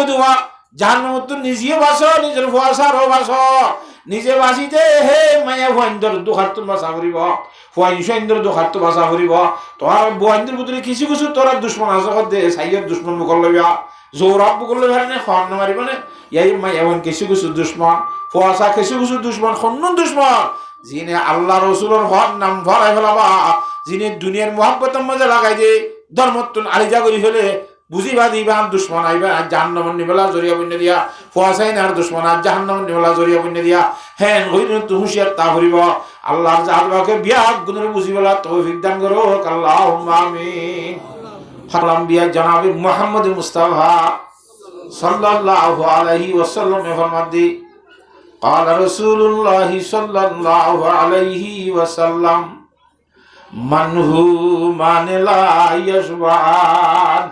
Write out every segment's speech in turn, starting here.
দুয়া জাহান্নামত নিজে বাসো নিজের ফুয়াশারও বাসো নিজে বাসিতে হে মায়া ফুয়াইন্দর দুখাত বাসা করিব ফুয়াইন্দর দুখাত বাসা করিব তোমার বুয়াইন্দর ভিতরে কিছু কিছু তোরা দুশ্মন আছে দে সাইয়ের দুশ্মন মুখর লইবা জোরাব মুখর লইবা না খাওয়ান না মারিব না ইয়াই মায়া কিছু কিছু দুশ্মন ফুয়াশা কিছু কিছু দুশ্মন খন্নুন দুশ্মন যিনি আল্লাহ রসুলের হক নাম ভরাই ফেলাবা যিনি দুনিয়ার মোহাব্বতের মধ্যে লাগাই দিয়ে ধর্মত্তন আলিজা করি ফেলে বুঝিবা দিবা দুশ্মন আইবা আর জাহান্নামের নিবেলা জরিয়া বন্যা দিয়া ফুয়াশাই না জাহান্নামের নিবেলা জরিয়া বন্যা দিয়া হ্যাঁ হইন তো হুঁশিয়ার তা করিব আল্লাহর জাতবাকে বিয়া গুণের বুঝিবেলা তৌফিক দান করো আল্লাহুম্মা আমিন হালাম বিয়া জনাবে মুহাম্মদ মুস্তাফা সাল্লাল্লাহু আলাইহি ওয়াসাল্লাম ফরমাদি قال رسول الله صلى الله عليه وسلم من هو من لا يشبعان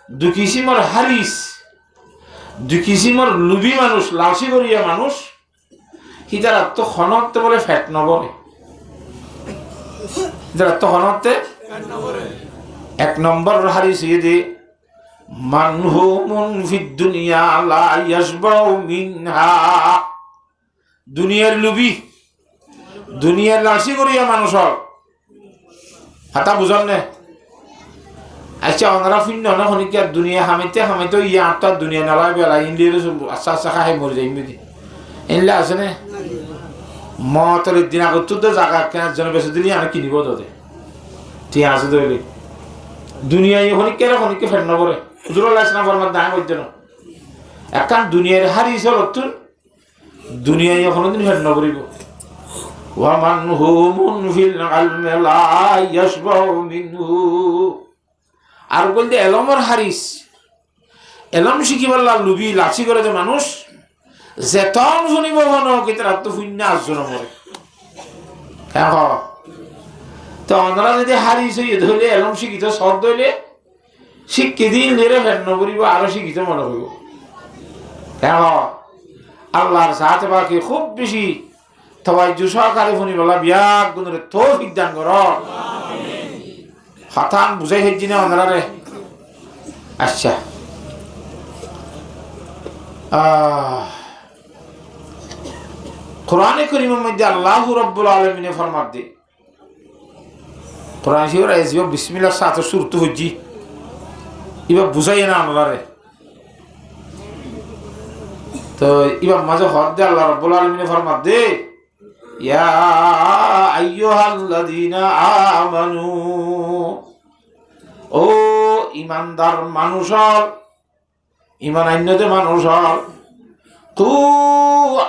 দুই কিসিমর হারিস দুই কিসিমর লুবি মানুষ লালসি করিয়া মানুষ হিতার তো খনতে বলে ফ্যাট নবরে হিতার তো খনতে এক নম্বর হারিস ইয়ে মানহুমুন ফিদ দুনিয়া লা ইয়াশবাউ মিনহা দুনিয়ার লুবি দুনিয়ার লালসি করিয়া মানুষ হাতা বুঝান না আচ্ছা ওনারা ফিন না হনিকা দুনিয়া হামিতে হামিতে ইয়া আত্মা দুনিয়া নালাই বেলা ইন্ডিয়ার আচ্ছা আচ্ছা খাই মরে যাই মিদি ইনলা আছে না মতর দিন আগত তো জায়গা কেনার জন্য বেশি দিলি আমি কিনিব তোতে ঠিক আছে তো দুনিয়া হনিকে ফের নবরে হুজুরুল ইসলাম ফরমাত দাম হইতে না এখন দুনিয়ার হারিস হতুন দুনিয়া কোনদিন ফের নবরিব ওয়া মানহুমুন ফিল ইলমি লা ইয়াশবাউ মিনহু আর বলতে এলমর হারিস এলম শিখিবার লুবি লাচি করে যে মানুষ যেতন শুনিব মনো কিতার তো শূন্য আসজন মরে হ্যাঁ তো ওনারা যদি হারিস হইয়ে ধরলে এলম শিখিত সব ধরলে শিক্ষি দিন ধরে ফের নবরিব আরো শিখিত মনে হইব হ্যাঁ আল্লাহর সাথে বাকি খুব বেশি তওয়াজ্জু সহকারে শুনিবলা বিয়াক গুণের তৌফিক দান কর হাতান বুঝাই হেজি না ওনারা রে আচ্ছা কোরআনে কারীমের মধ্যে আল্লাহ রাব্বুল আলামিন ফরমাত দে কোরআন শরীফের আয়াত বিসমিল্লাহ সাথে শুরু হইজি ইবা বুঝাই না ওনারা রে তো ইবা মাঝে হদ দে আল্লাহ রাব্বুল আলামিন ফরমাত দে ইয়া আইয়ুহাল্লাযীনা আমানু ও ইমানদার মানুষ ইমান আইনতে মানুষ কু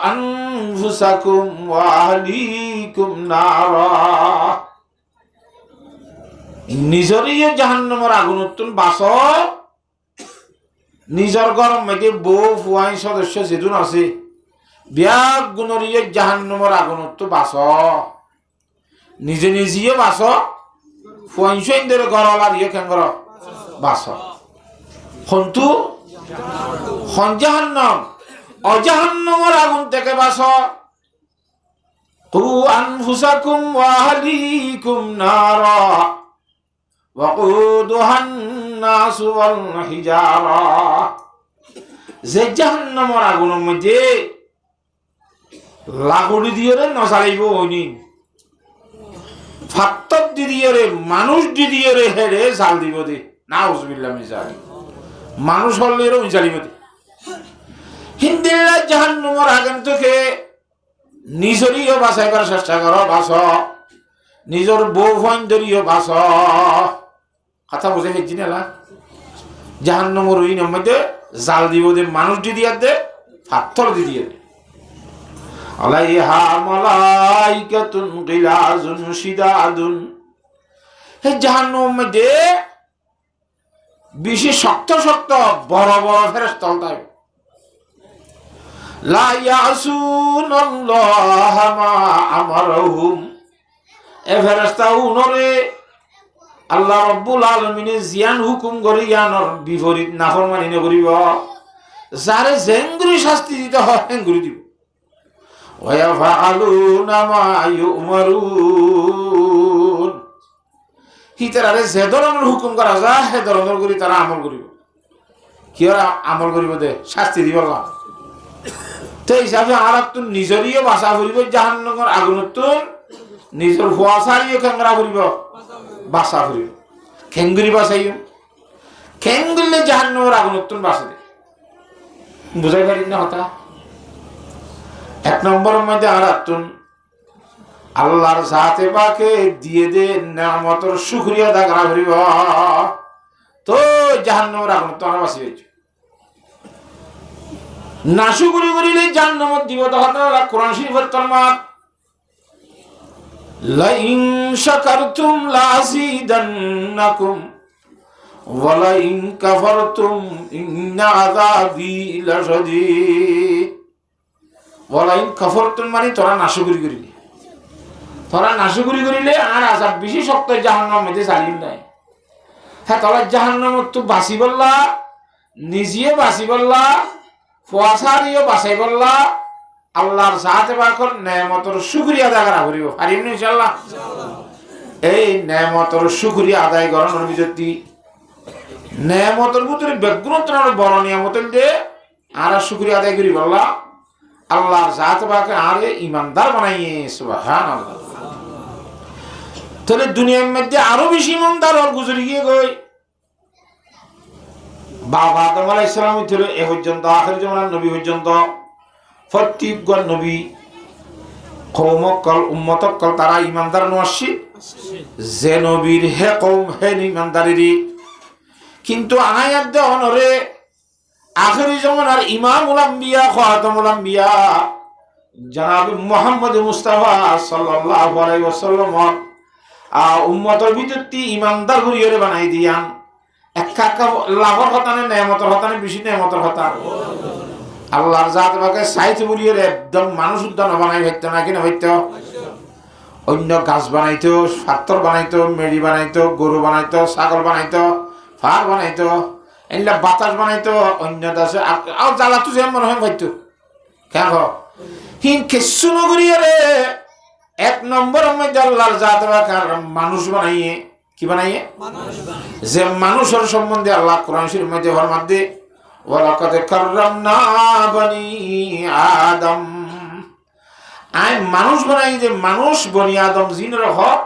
আনফুসাকুম ওয়া আহলিকুম নারা নিজরই জাহান্নামের আগুন তুন বাস নিজর গরম মধ্যে বউ ফুয়াই সদস্য যেদিন আছে বিয়াক গুণরিয়ে জাহান্নামের আগুন তো বাস নিজে নিজেও বাস ফুয়াইনদের গরলার ইয়ে কেঙ্গর বাস হন্তু জাহান্নাম অজাহান্নামের আগুন থেকে বাস কু আনফুসাকুম ওয়া আহলিকুম নারা ওয়াকুদুহান নাসু ওয়াল হিজারা যে জাহান্নামের আগুনের মধ্যে লাগুড়ি দিয়ে নসালাইব হইনি ফাত্তর দিয়ে রে মানুষ দিয়ে রে হেরে জাল দিব দে না উজবিল্লাহ মিজাল মানুষ হলে এরও মিজালিব দে হিন্দিরা জাহান্নামের আগুন থেকে নিজরিও বাঁচাইবার চেষ্টা কর বাঁচ নিজের বউ ফন্দরিও বাঁচ কথা বুঝে ফেলছি না জাহান্নামের ওই মধ্যে জাল দিব দে মানুষ দিয়ে দে ফাত্তর দিয়ে দে আলাইহা মালাইকাতুন গিলাজুন শিদাদুন হে জাহান্নামের মধ্যে বেশি শক্ত শক্ত বড় বড় ফেরেশতা থাকে লা ইয়াসুনাল্লাহ মা আমারহুম এ ফেরেশতা উনরে আল্লাহ রাব্বুল আলামিনে জিয়ান হুকুম করে ইয়ানর বিপরীত নাফরমানি নকরিব যারে জেঙ্গুরি শাস্তি দিতে হয় হেঙ্গুরি দিব وَيَفْعَلُونَ مَا يُؤْمَرُونَ হিতারে যে ধরনের হুকুম করা যায় সে ধরনের করে তারা আমল করিব কি আমল করিব দে শাস্তি দিব না তো হিসাবে আর তো নিজেরই বাসা করিব জাহান্নামের আগুনতন নিজের হুয়াশারিও খেংরা করিব বাসা করিব খেঙ্গুরি বাসাইও খেঙ্গুরলে জাহান্নামের আগুনতন বাসা দে বুঝাই পারি না কথা এক নম্বরের মধ্যে আর আতুন আল্লাহর সাথে পাকে দিয়ে দে নেয়ামতের শুকরিয়া আদা করা করিব তো জাহান্নামের আগুনতন বাসি হয়েছে নাশুকরি করিলে জাহান্নামত দিব তখন কোরআন শরীফের তরমাত লাইন শাকারতুম লাযিদান্নাকুম ওয়া লাইন কাফারতুম ইন্না আযাবি লাশাদীদ ওয়া লাইন কাফারতুম মানে তোরা নাশুকরি করিলে আর আযাব বেশি শক্ত জাহান্নামের মধ্যে চালিম নাই হ্যাঁ তোরা জাহান্নামত তো বাঁচি বললা নিজে বাঁচি বললা ফুয়াশারিও বাঁচাই বললা আল্লাহর সাথে বাকর নেয়ামতের শুকরিয়া আদায় করা করিব পারিম না ইনশাআল্লাহ এই নেয়ামতের শুকরিয়া আদায় করার ভিতরে নেয়ামতের ভিতরে বেগুনতর বড় নিয়ামতের যে আর শুকরিয়া আদায় করি বললা আল্লাহর সাথে বাকর আরে ইমানদার বানাইয়ে সুবহানাল্লাহ তাহলে দুনিয়ার মধ্যে আরো বেশি ইমানদার হল গুজরি গিয়ে গই বাবা আদম আলাইহিস সালাম ছিল এ পর্যন্ত আখির জামানার নবী পর্যন্ত প্রত্যেকজন নবী কওমকল উম্মতকল তারা ইমানদার নওয়াসি যে নবীর হে কওম হে ইমানদারেরই কিন্তু আয়াত দে অনরে আখির জামানার ইমামুল আম্বিয়া খাতামুল আম্বিয়া জনাব মুহাম্মদ মুস্তাফা সাল্লাল্লাহু আলাইহি ওয়াসাল্লাম উম্মতের ভিতরতি ইমানদার করিয়ে বানাই দিয়ান একা লাভর কথা না নেয়ামতের কথা না বেশি নেয়ামতের কথা আল্লাহর জাত বাকে সাইতে বলিয়ে একদম মানুষ উদ্যান বানাই হইতো না কিনা হইতো অন্য গাছ বানাইতো পাথর বানাইতো মেড়ি বানাইতো গরু বানাইতো ছাগল বানাইতো ফার বানাইতো এগুলা বাতাস বানাইতো অন্য দেশে আর জ্বালা তো যেমন মনে হয় হইতো কেন হিন কিছু নগরিয়ে রে এক নম্বর মধ্যে আল্লাহর জাত বাকে মানুষ বানাইয়ে কি বানাইয়ে যে মানুষের সম্বন্ধে আল্লাহ কোরআন শরীফের মধ্যে ফরমান দে ওয়ালাকাদ কাররামনা বনি আদম আই মানুষ বানাই যে মানুষ বনি আদম জিনের হক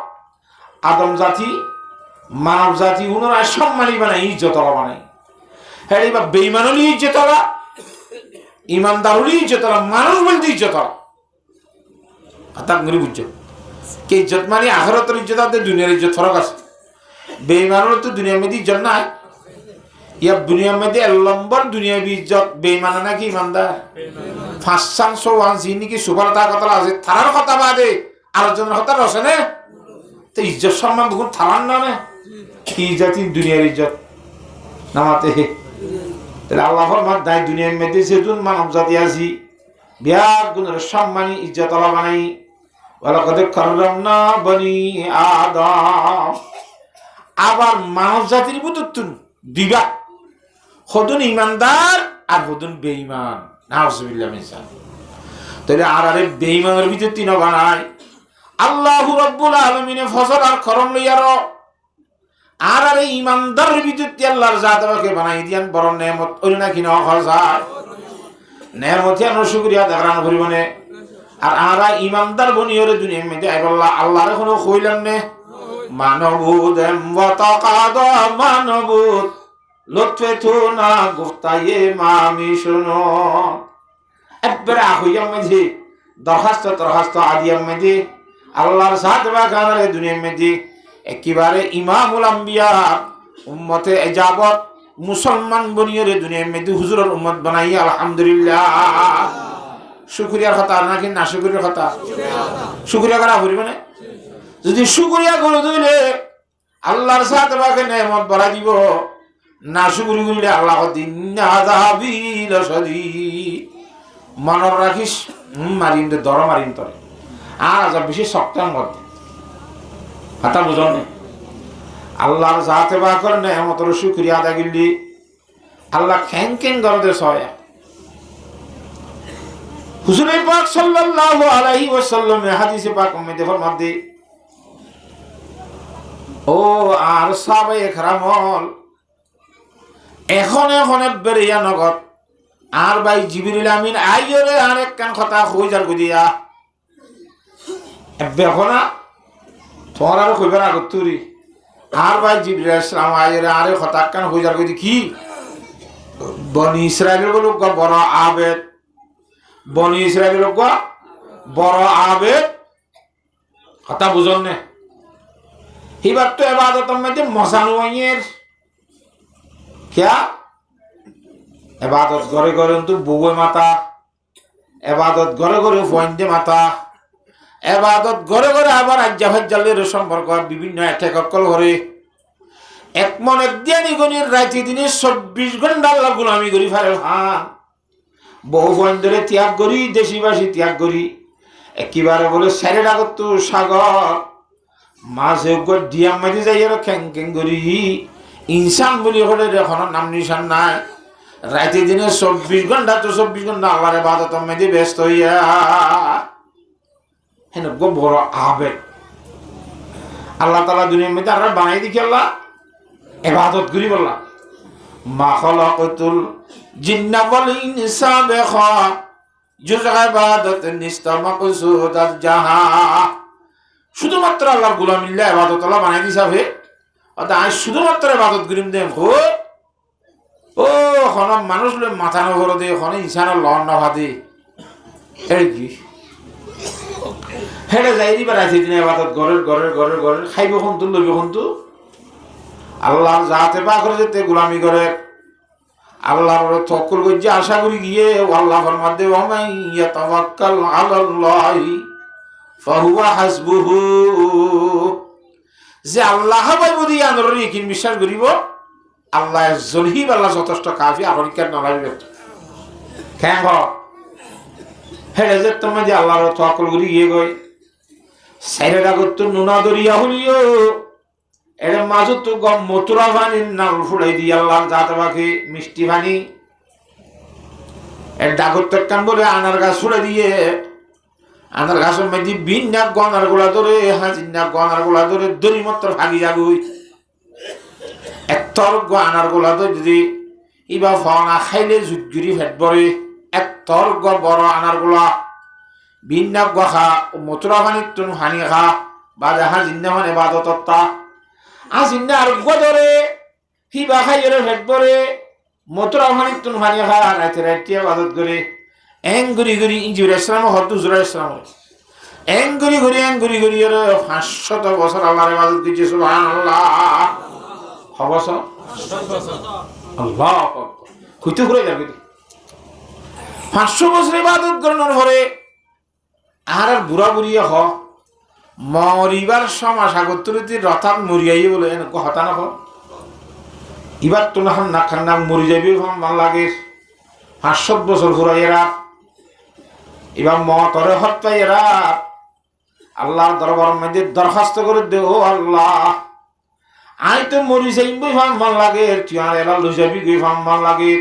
আদম জাতি মানব জাতি উনারা সম্মানী বানাই ইজ্জতলা বানাই হ্যাঁ এবার বেঈমানুলি ইজ্জতলা ইমানদারুলি ইজ্জতলা মানুষ বলতে ইজ্জতলা কথা করে বুঝছো কে ইজ্জত মানে আখিরাতের ইজ্জত আর দুনিয়ার ইজ্জত ফরক আছে বেঈমানের তো দুনিয়ার মধ্যে ইজ্জত নাই ইয়া দুনিয়ার মধ্যে লম্বর দুনিয়াবি ইজ্জত বেঈমান নাকি ইমানদার ফাঁসান সোয়ান যিনি সুফলতার কথা আছে থানার কথা বাদে আলোচনার কথা রসে না তো ইজ্জত সম্মান বহু থানার নামে কি জাতি দুনিয়ার ইজ্জত নামাতে তাহলে আল্লাহ ফরমান দায় দুনিয়ার মধ্যে যেতুন মানব জাতি আছি বিয়া গুণের সম্মানী ইজ্জত আল্লাহ বানাই ওয়ালাকাদ কাররামনা বনি আদম আবার মানব জাতির ভিতর দিবা হদুন ইমানদার আর হদুন বেঈমান নাউজুবিল্লাহ মিন যালিক তাহলে আর আরে বেঈমানের ভিতর তিন বানায় আল্লাহু রাব্বুল আলামিনে ফজল আর করম লইয়ার আর আরে ইমানদারের ভিতর আল্লাহর জাতকে বানাই দিয়ান বড় নেয়ামত ওই না কিনা হয় নেয়ামত আর শুকরিয়া দেখানো করিবনে আর আরা ইমানদার বনিয়রে দুনিয়ার মধ্যে আইবাল্লাহ আল্লাহর কোনো কইলেন নে মানবুদ এমতাকাদ মানবুদ লুৎফে তুনা গুফতায়ে মামি শুনো একবারে আহুইয়ার মধ্যে দরখাস্ত আদিয়ার মধ্যে আল্লাহর সাথে বাগানের দুনিয়ার মধ্যে একেবারে ইমামুল আম্বিয়া উম্মতে এজাবত মুসলমান বনিয়রে দুনিয়ার মধ্যে হুজুরের উম্মত বানাইয়া আলহামদুলিল্লাহ শুকরিয়ার কথা নাকি না শুকরিয়ার কথা শুকরিয়া করা হইবে না যদি শুকরিয়া করে দিলে আল্লাহর সাথে বাকে নেয়ামত বাড়া দিব না শুকরি করিলে আল্লাহ দিন আযাবিল শাদীদ মনর রাখিস মারিম দে দর মারিম তরে আর আযাব বেশি শক্তার মধ্যে কথা বুঝনে আল্লাহর সাথে বাকর নেয়ামতের শুকরিয়া আদায় করলি আল্লাহ কেন দরদে সয়া হুজুর পাক সাল্লাল্লাহু আলাইহি ওয়াসাল্লাম হাদিসে পাক মধ্যে ফরমান দে ও আর সাহাবায়ে কেরামল এখন বেরিয়া নগদ আর ভাই জিবরিল আমিন আইরে আরেক কান কথা হই যার গদিয়া বেখনা তোমার আর কইবার আগত তুরি আর ভাই জিবরিল ইসলাম আইরে আরে কথা কান হই যার গদি কি বনি ইসরাইলের লোক বড় আবেদ বনি ইসরাইলের লোক বড় আবেদ কথা বুঝন না এবার তো এবাদতের মধ্যে মশানুয়ের क्या এবাদত ঘরে ঘরে তো বউয়ে মাতা এবাদত ঘরে ঘরে ফয়েন্ডে মাতা এবাদত ঘরে ঘরে আবার আজ্জাফাজ্জালের সম্পর্ক বিভিন্ন এটেকল ঘরে এক মন একদিয়ানি গনির রাইতে দিনে 24 ঘন্টা আল্লাহ গোলামি করি ফারে হ্যাঁ বহু ফয়েন্ডরে ত্যাগ করি দেশিবাসী ত্যাগ করি একেবারে বলে সাইরে ডাকত তো সাগর মাঝে ডিয়াম মাঝে যাই আর খ্যাং খ্যাং করি ইনসান বলি হলে এখন নাম নিশান নাই রাতে দিনে 24 ঘন্টা তো 24 ঘন্টা আল্লাহর ইবাদত মধ্যে ব্যস্ত হইয়া হেন গো বড় আবেগ আল্লাহ তাআলা দুনিয়ার মধ্যে আমরা বানাই দিছি আল্লাহ ইবাদত করি বললা মা খালাকাতুল জিন্না ওয়াল ইনসা বিখা জুজ ইবাদত নিস্তামাকুসুদাত জাহা শুধুমাত্র আল্লাহর গোলামিল্লাহ ইবাদত আল্লাহ বানাই দিছাবে অর্থাৎ আজ শুধুমাত্র ইবাদত করিম দেম হো ও এখন মানুষ মাথা নগর দে এখন ইনসানের লন না ভাদে এই কি হেডে যাই দিবা রাতে দিনে ইবাদত ঘরের খাইব কোন তো লইব কোন তো আল্লাহর জাতে পা করে যেতে গোলামি করে আল্লাহর তওয়াক্কুল কইছে আশা করি গিয়ে আল্লাহ ফরমাতে ওয়া মান ইয়াতাওয়াক্কাল আলাল্লাহি ফাহুয়া হাসবুহু যে আল্লাহ ভাই বদি আনর ইকিন বিশ্বাস করিব আল্লাহ জলহিব আল্লাহ যথেষ্ট কাফি আপরিকার নলাইবে কেন হেডে যে তুমি যে আল্লাহর তওয়াক্কুল করি গিয়ে গই সাইরে রাগত নুনা দরিয়া হলিও এর মাঝে তো গম মতুরা পানির নাল ফুড়াই দি আল্লাহর জাতে বাকি মিষ্টি পানি এর ডাগত কান বলে আনার গাছ ফুড়ে দিয়ে আনার গাছের মধ্যে বিন্না গনার গোলা ধরে হাজিনা গনার গোলা ধরে দড়ি মাত্র ভাগি যাগুই একতর আনার গোলা ধরে যদি ইবা ফনা খাইলে জুজুরি ফেট পড়ে একতর বড় আনার গোলা বিন্না গখা মতুরা পানির তুন হানি খা বা হাজিনা মানে বাদতত্তা আজিনা আর গদরে হিবা খাইলে ফেট পড়ে মতুরা পানির তুন হানি খা রাতে রাতে বাদত করে এঙ্গুরি গুরি ইঞ্জুর ইসলাম হতো জুরা ইসলাম এঙ্গুরি গুরি 500 বছর আল্লাহর ইবাদত দিছে সুবহানাল্লাহ হবস আল্লাহ কইতে করে যাবে 500 বছর ইবাদত করার পরে আর বুড়া বুড়িয়ে হ মরিবার সময় সাগরতরীতি রথাত মরিয়াই বলে এনকো হতা না এবার তো না খান্না মরি যাবি ভাল লাগে 500 বছর ঘুরাইয়েরা এবার মতরে হত্যাইয়েরা আল্লাহর দরবার মধ্যে দরখাস্ত করে দে ও আল্লাহ আই তো মরি যাইবই ভাল লাগে তুই আর এলা লই যাবি গই ভাল লাগে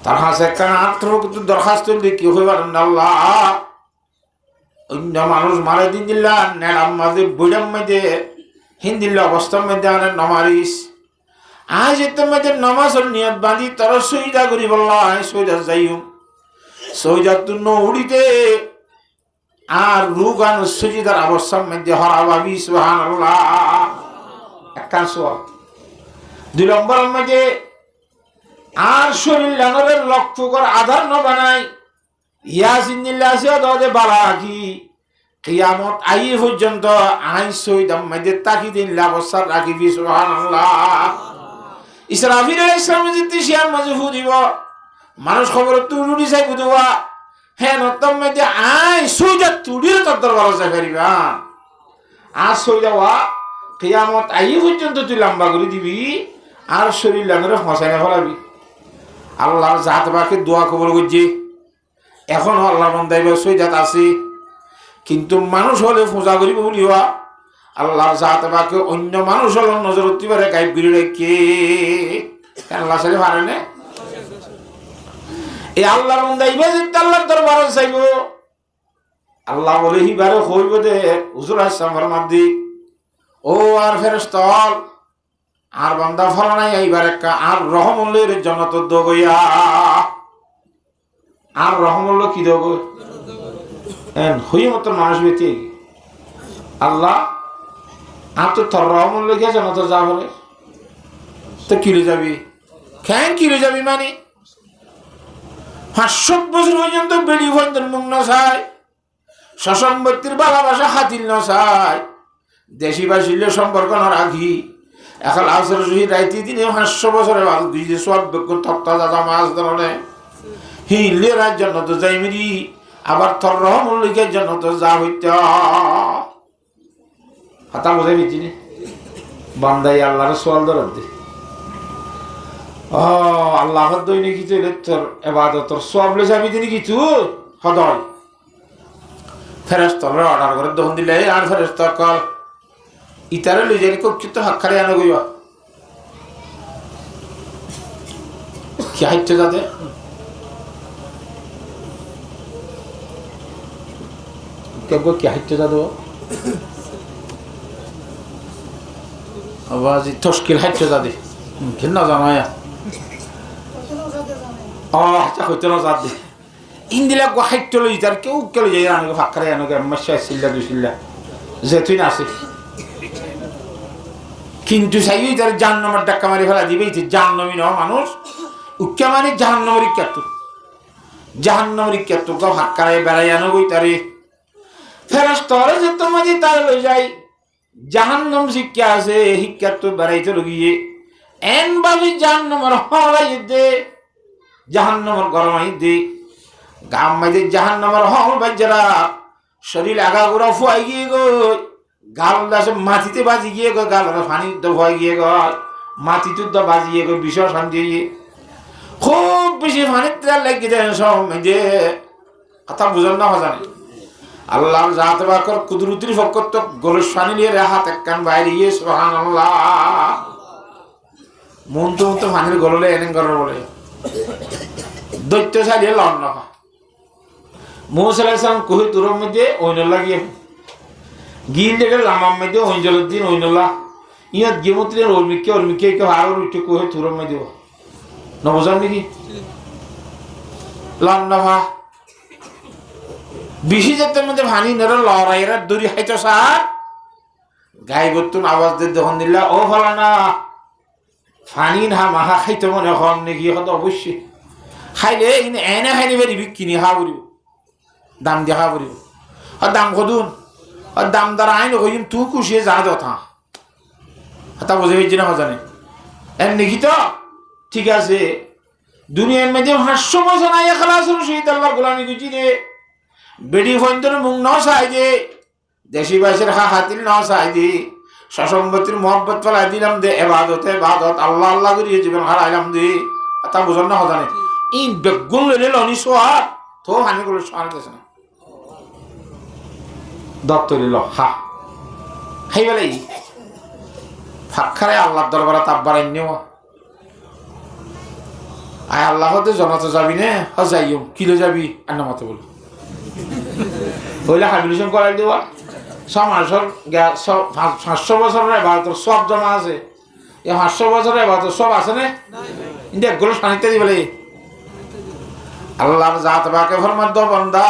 তার কাছে কেন আত্মরক্ষিত দরখাস্ত দিলে কি হইবার আল্লাহ অন্য মানুষ মারা দিন দিল্লা নেড়াম মাঝে বইডাম মাঝে হিন্দিল্লা অবস্থার মধ্যে আনে নমারিস আজ এত মধ্যে নমাজের নিয়ত বাঁধি তোর সইদা করি বললা সইদা যাইম সইদা তুই নৌড়িতে আর রুগান সজিদার অবস্থার মধ্যে হরাবাবি সুবহানাল্লাহ একখান সোয়াল 2 নম্বরের মধ্যে আর শরীর লানরের লক্ষ্য কর আধার ন বানাই ইয়াসিনিল্লাহ আছে দে বালা কি কিয়ামত আই পর্যন্ত আই সইদাম মধ্যে তাকি দিন অবস্থার রাখিবি সুবহানাল্লাহ ইসরাফিল আলাইহিস সালাম যদি শিয়ার মাঝে ফুদিব মানুষ খবর তুড়ি চাই বুঝবা হ্যাঁ নতম মধ্যে আই সইদা তুড়ির তোর দরবার আছে ফেরিবা আর সইদাওয়া কিয়ামত আই পর্যন্ত তুই লম্বা করে দিবি আর শরীর লানরে ফসাইনা ফলাবি আল্লাহর জাত বাকে দোয়া কবুল করছে এখন আল্লাহর বান্দাইবা সইদাত আছে কিন্তু মানুষ হলে পূজা করিব বলি হওয়া আল্লাহর জাত বাকে অন্য মানুষ হলে নজর উঠতে পারে গাইব করে রেখে কেন আল্লাহ সালে পারে না এই আল্লাহর বান্দাইবা যদি আল্লাহর দরবারে চাইব আল্লাহ বলে হিবারে হইব দে হুজুর আসসালাম ফরমাদ দি ও আর ফেরেশতা আর বান্দা ফলানাই এইবার একটা আর রহমুল্লের জনত দগইয়া আর রহমুল্ল কি দগ হই মতো মানুষ বেঁচে আল্লাহ আর তো তোর রহমুল্ল গিয়ে জনত যা বলে তো কিলে যাবি কেন কিলে যাবি মানে 500 বছর পর্যন্ত বেড়ি বন্ধন মুখ নসায় সসম্পত্তির ভালোবাসা হাতিল নসায় দেশি বাসিল্য সম্পর্ক ন রাখি এখন আসর সহি রাইতে দিনে 500 বছরের বাদ বুঝতে সব বেগুন তক্তা দাদা মাছ ধরনে হিলে রাজ জন্য তো যাই মেরি আবার তোর রহমুল্লিকের জন্য তো যা হইতে হাতা বোঝাই পেয়েছি নি বান্দাই আল্লাহর সোয়াল ধরার দে আল্লাহ দৈনিক কিছু তোর এবাদত তোর সব লে যাবি তিনি কিছু হদয় ফেরেশতা অর্ডার করে দহন দিলে আর ফেরেশতা কল ইতারে লই যাই কচ্ছিত হাক্কারে আনো গইবা কি হাইতে যাতে কেবো কি হাইতে যাদো আওয়াজ তশকিল হাইতে যাদে ঘিন্না জানায়া আচ্ছা হইতে না যাদে ইন্দিলা গো হাইতে লই যার কেউ কেউ যাই আনো হাক্কারে আনো গে মাসা সিল্লা দুসিল্লা যেতুই না আছে কিন্তু সাই তার জাহান্নামের ডাক্কা মারি ফেলা দিবে জাহান্নামী ন মানুষ উচ্চা মানে জাহান্নামের ইচ্ছাত গো হাক্কারে বেড়াই আনো গই তারে ফেরেশতারে যে তোমাকে তার লই যাই জাহান্নাম শিক্ষা আছে শিক্ষাত বেড়াইতে লগিয়ে এন ভাবে জাহান্নামের হলাই দে জাহান্নামের গরমাই দে গাম মাইদে জাহান্নামের হল বাজরা শরীর আগাগোড়া ফুয়াই গিয়ে গো গাল দাসে মাটিতে বাজি গিয়ে গো গাল পানি তো ভয় গিয়ে গো মাটিতে তো বাজিয়ে গো বিষয় শান্তি খুব বেশি পানির তেল লেগে যায় সব মেজে কথা বুঝান না জানে আল্লাহ জাত বাকর কুদরতির ফকর তো গলস পানি নিয়ে হাত একখান বাইরে গিয়ে সুবহানাল্লাহ মন তো পানির গললে এনে গরর বলে দৈত্য সারিয়ে লন না মুসা আলাইহিস সালাম কহি তুরর মধ্যে ওইন লাগিয়ে গিল দেখে লামার মধ্যে অঞ্জলের দিন ওইনলা ইয়াত গেমত্রের ওর্মিকে আরো উঠে কহে তুরর মধ্যে নবজান নাকি লন্ডভা বেশি যেতের মধ্যে ভানি নেড়ে লড়াইরা দড়ি হাইতো সার গাই বর্তুন আওয়াজ দিয়ে যখন দিলা ও ফলানা ফানি না মাহা খাইতে মনে হন নাকি হয়তো অবশ্যই খাইলে এনে খাইনি পারিবি কিনি খা পড়িব দাম দিয়ে খা পড়িব আর দাম কদুন আর দাম দ্বারা আইন কইম তুই খুশিয়ে যা যথা হাতা বোঝা হয়েছে না জানে এর নাকি তো ঠিক আছে দুনিয়ার মধ্যে 500 বছর নাই খালাস শহীদ আল্লাহর গোলামি গুজি রে বেডি ফন্দর মুখ ন চাই দে দেশি বাইশের হাতিল ন চাই দে সসম্পত্তির মহব্বত ফেলাই দিলাম দে এবাদত আল্লাহ আল্লাহ করিয়ে জীবন হারাইলাম দে তা বুঝন না জানে ই বেগুন লইলে লনি সোয়া তো হানি করে সোয়ার গেছে না দত্তরি ল হা হাই বলে ফাঁকারে আল্লাহর দরবারে তাব্বার আইনেও আয় আল্লাহ হতে জনাতে যাবি নে যাইও কিলো যাবি আর না মতো বল হইলে হাবিলিশন করাই দেওয়া সব মানুষের 500 বছরের ভারতের সব জমা আছে এই 500 বছরের ভারতের সব আছে না কিন্তু একগুলো শানিতে দিবলে আল্লাহর জাত বাকে ফরমার দ বান্দা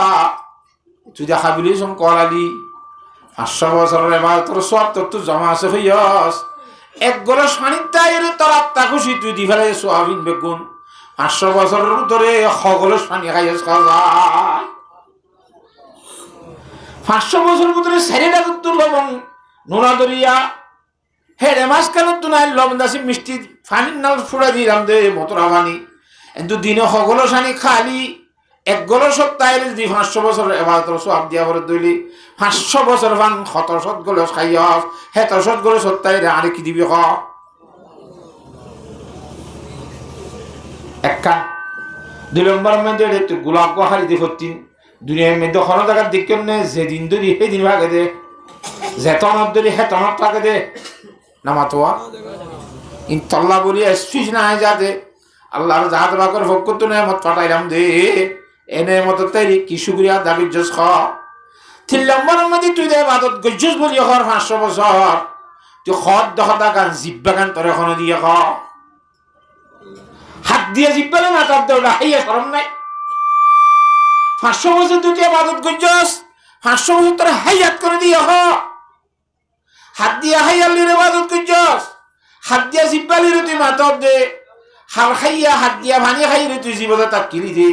তুই যে হাবিলিশন করালি 500 বছরের ভারতের সব তোর জমা আছে হইয়াস একগুলো শানিতে তোর আত্মা খুশি তুই দি ফেলে সোয়াবিন বেগুন 500 বছরের ধরে সকলে পানি খাইয়াছ খাওয়ায় 500 বছর ভিতরে সারিটা কিন্তু লবণ নোনা দরিয়া হেরে মাছ কেন তো নাই লবণ দাসি মিষ্টি পানির নাল ফুড়া দিলাম দে মতরা পানি কিন্তু দিনে সকলে সানি খালি এক গলো সপ্তাহের যদি 500 বছর এবার সব দিয়া করে দইলি 500 বছর পান 700 গলো খাইয়াস 700 গলো সপ্তাহে আরে কি দিবি খ একটা 2 নম্বর মধ্যে একটু গোলাপ হারি দি ফতি দুনিয়ার মধ্যে কোন জায়গা দেখেন না যেদিন ধরি সেদিন ভাগে দে যেতনত ধরি হেতনত থাকে দে নামাতোয়া ইনশাআল্লাহ বলি এসফিস না যাতে আল্লাহর জাহাদ বাকর ফকত নেমত পাঠাইলাম দে এনে মত তাইরি কি শুকরিয়া দাবি জস খ 3 নম্বর মধ্যে তুই দে ইবাদত গজ্জস বলি হর 500 বছর তুই খদ দখতা গান জিব্বা গান তোর এখনো দিয়ে খ হাত দিয়ে জিব্বালে মাথার দেওয়া হাইয়া শরম নাই 500 বছর তুই ইবাদত করছস 500 বছর তোর হাইয়াত করে দিয়ে হ হাত দিয়ে হাইয়ালির ইবাদত করছস হাত দিয়া জিব্বালির তুই মাথার দে হাল খাইয়া হাত দিয়া ভানি খাইরে তুই জীবনে তাক কিলি দে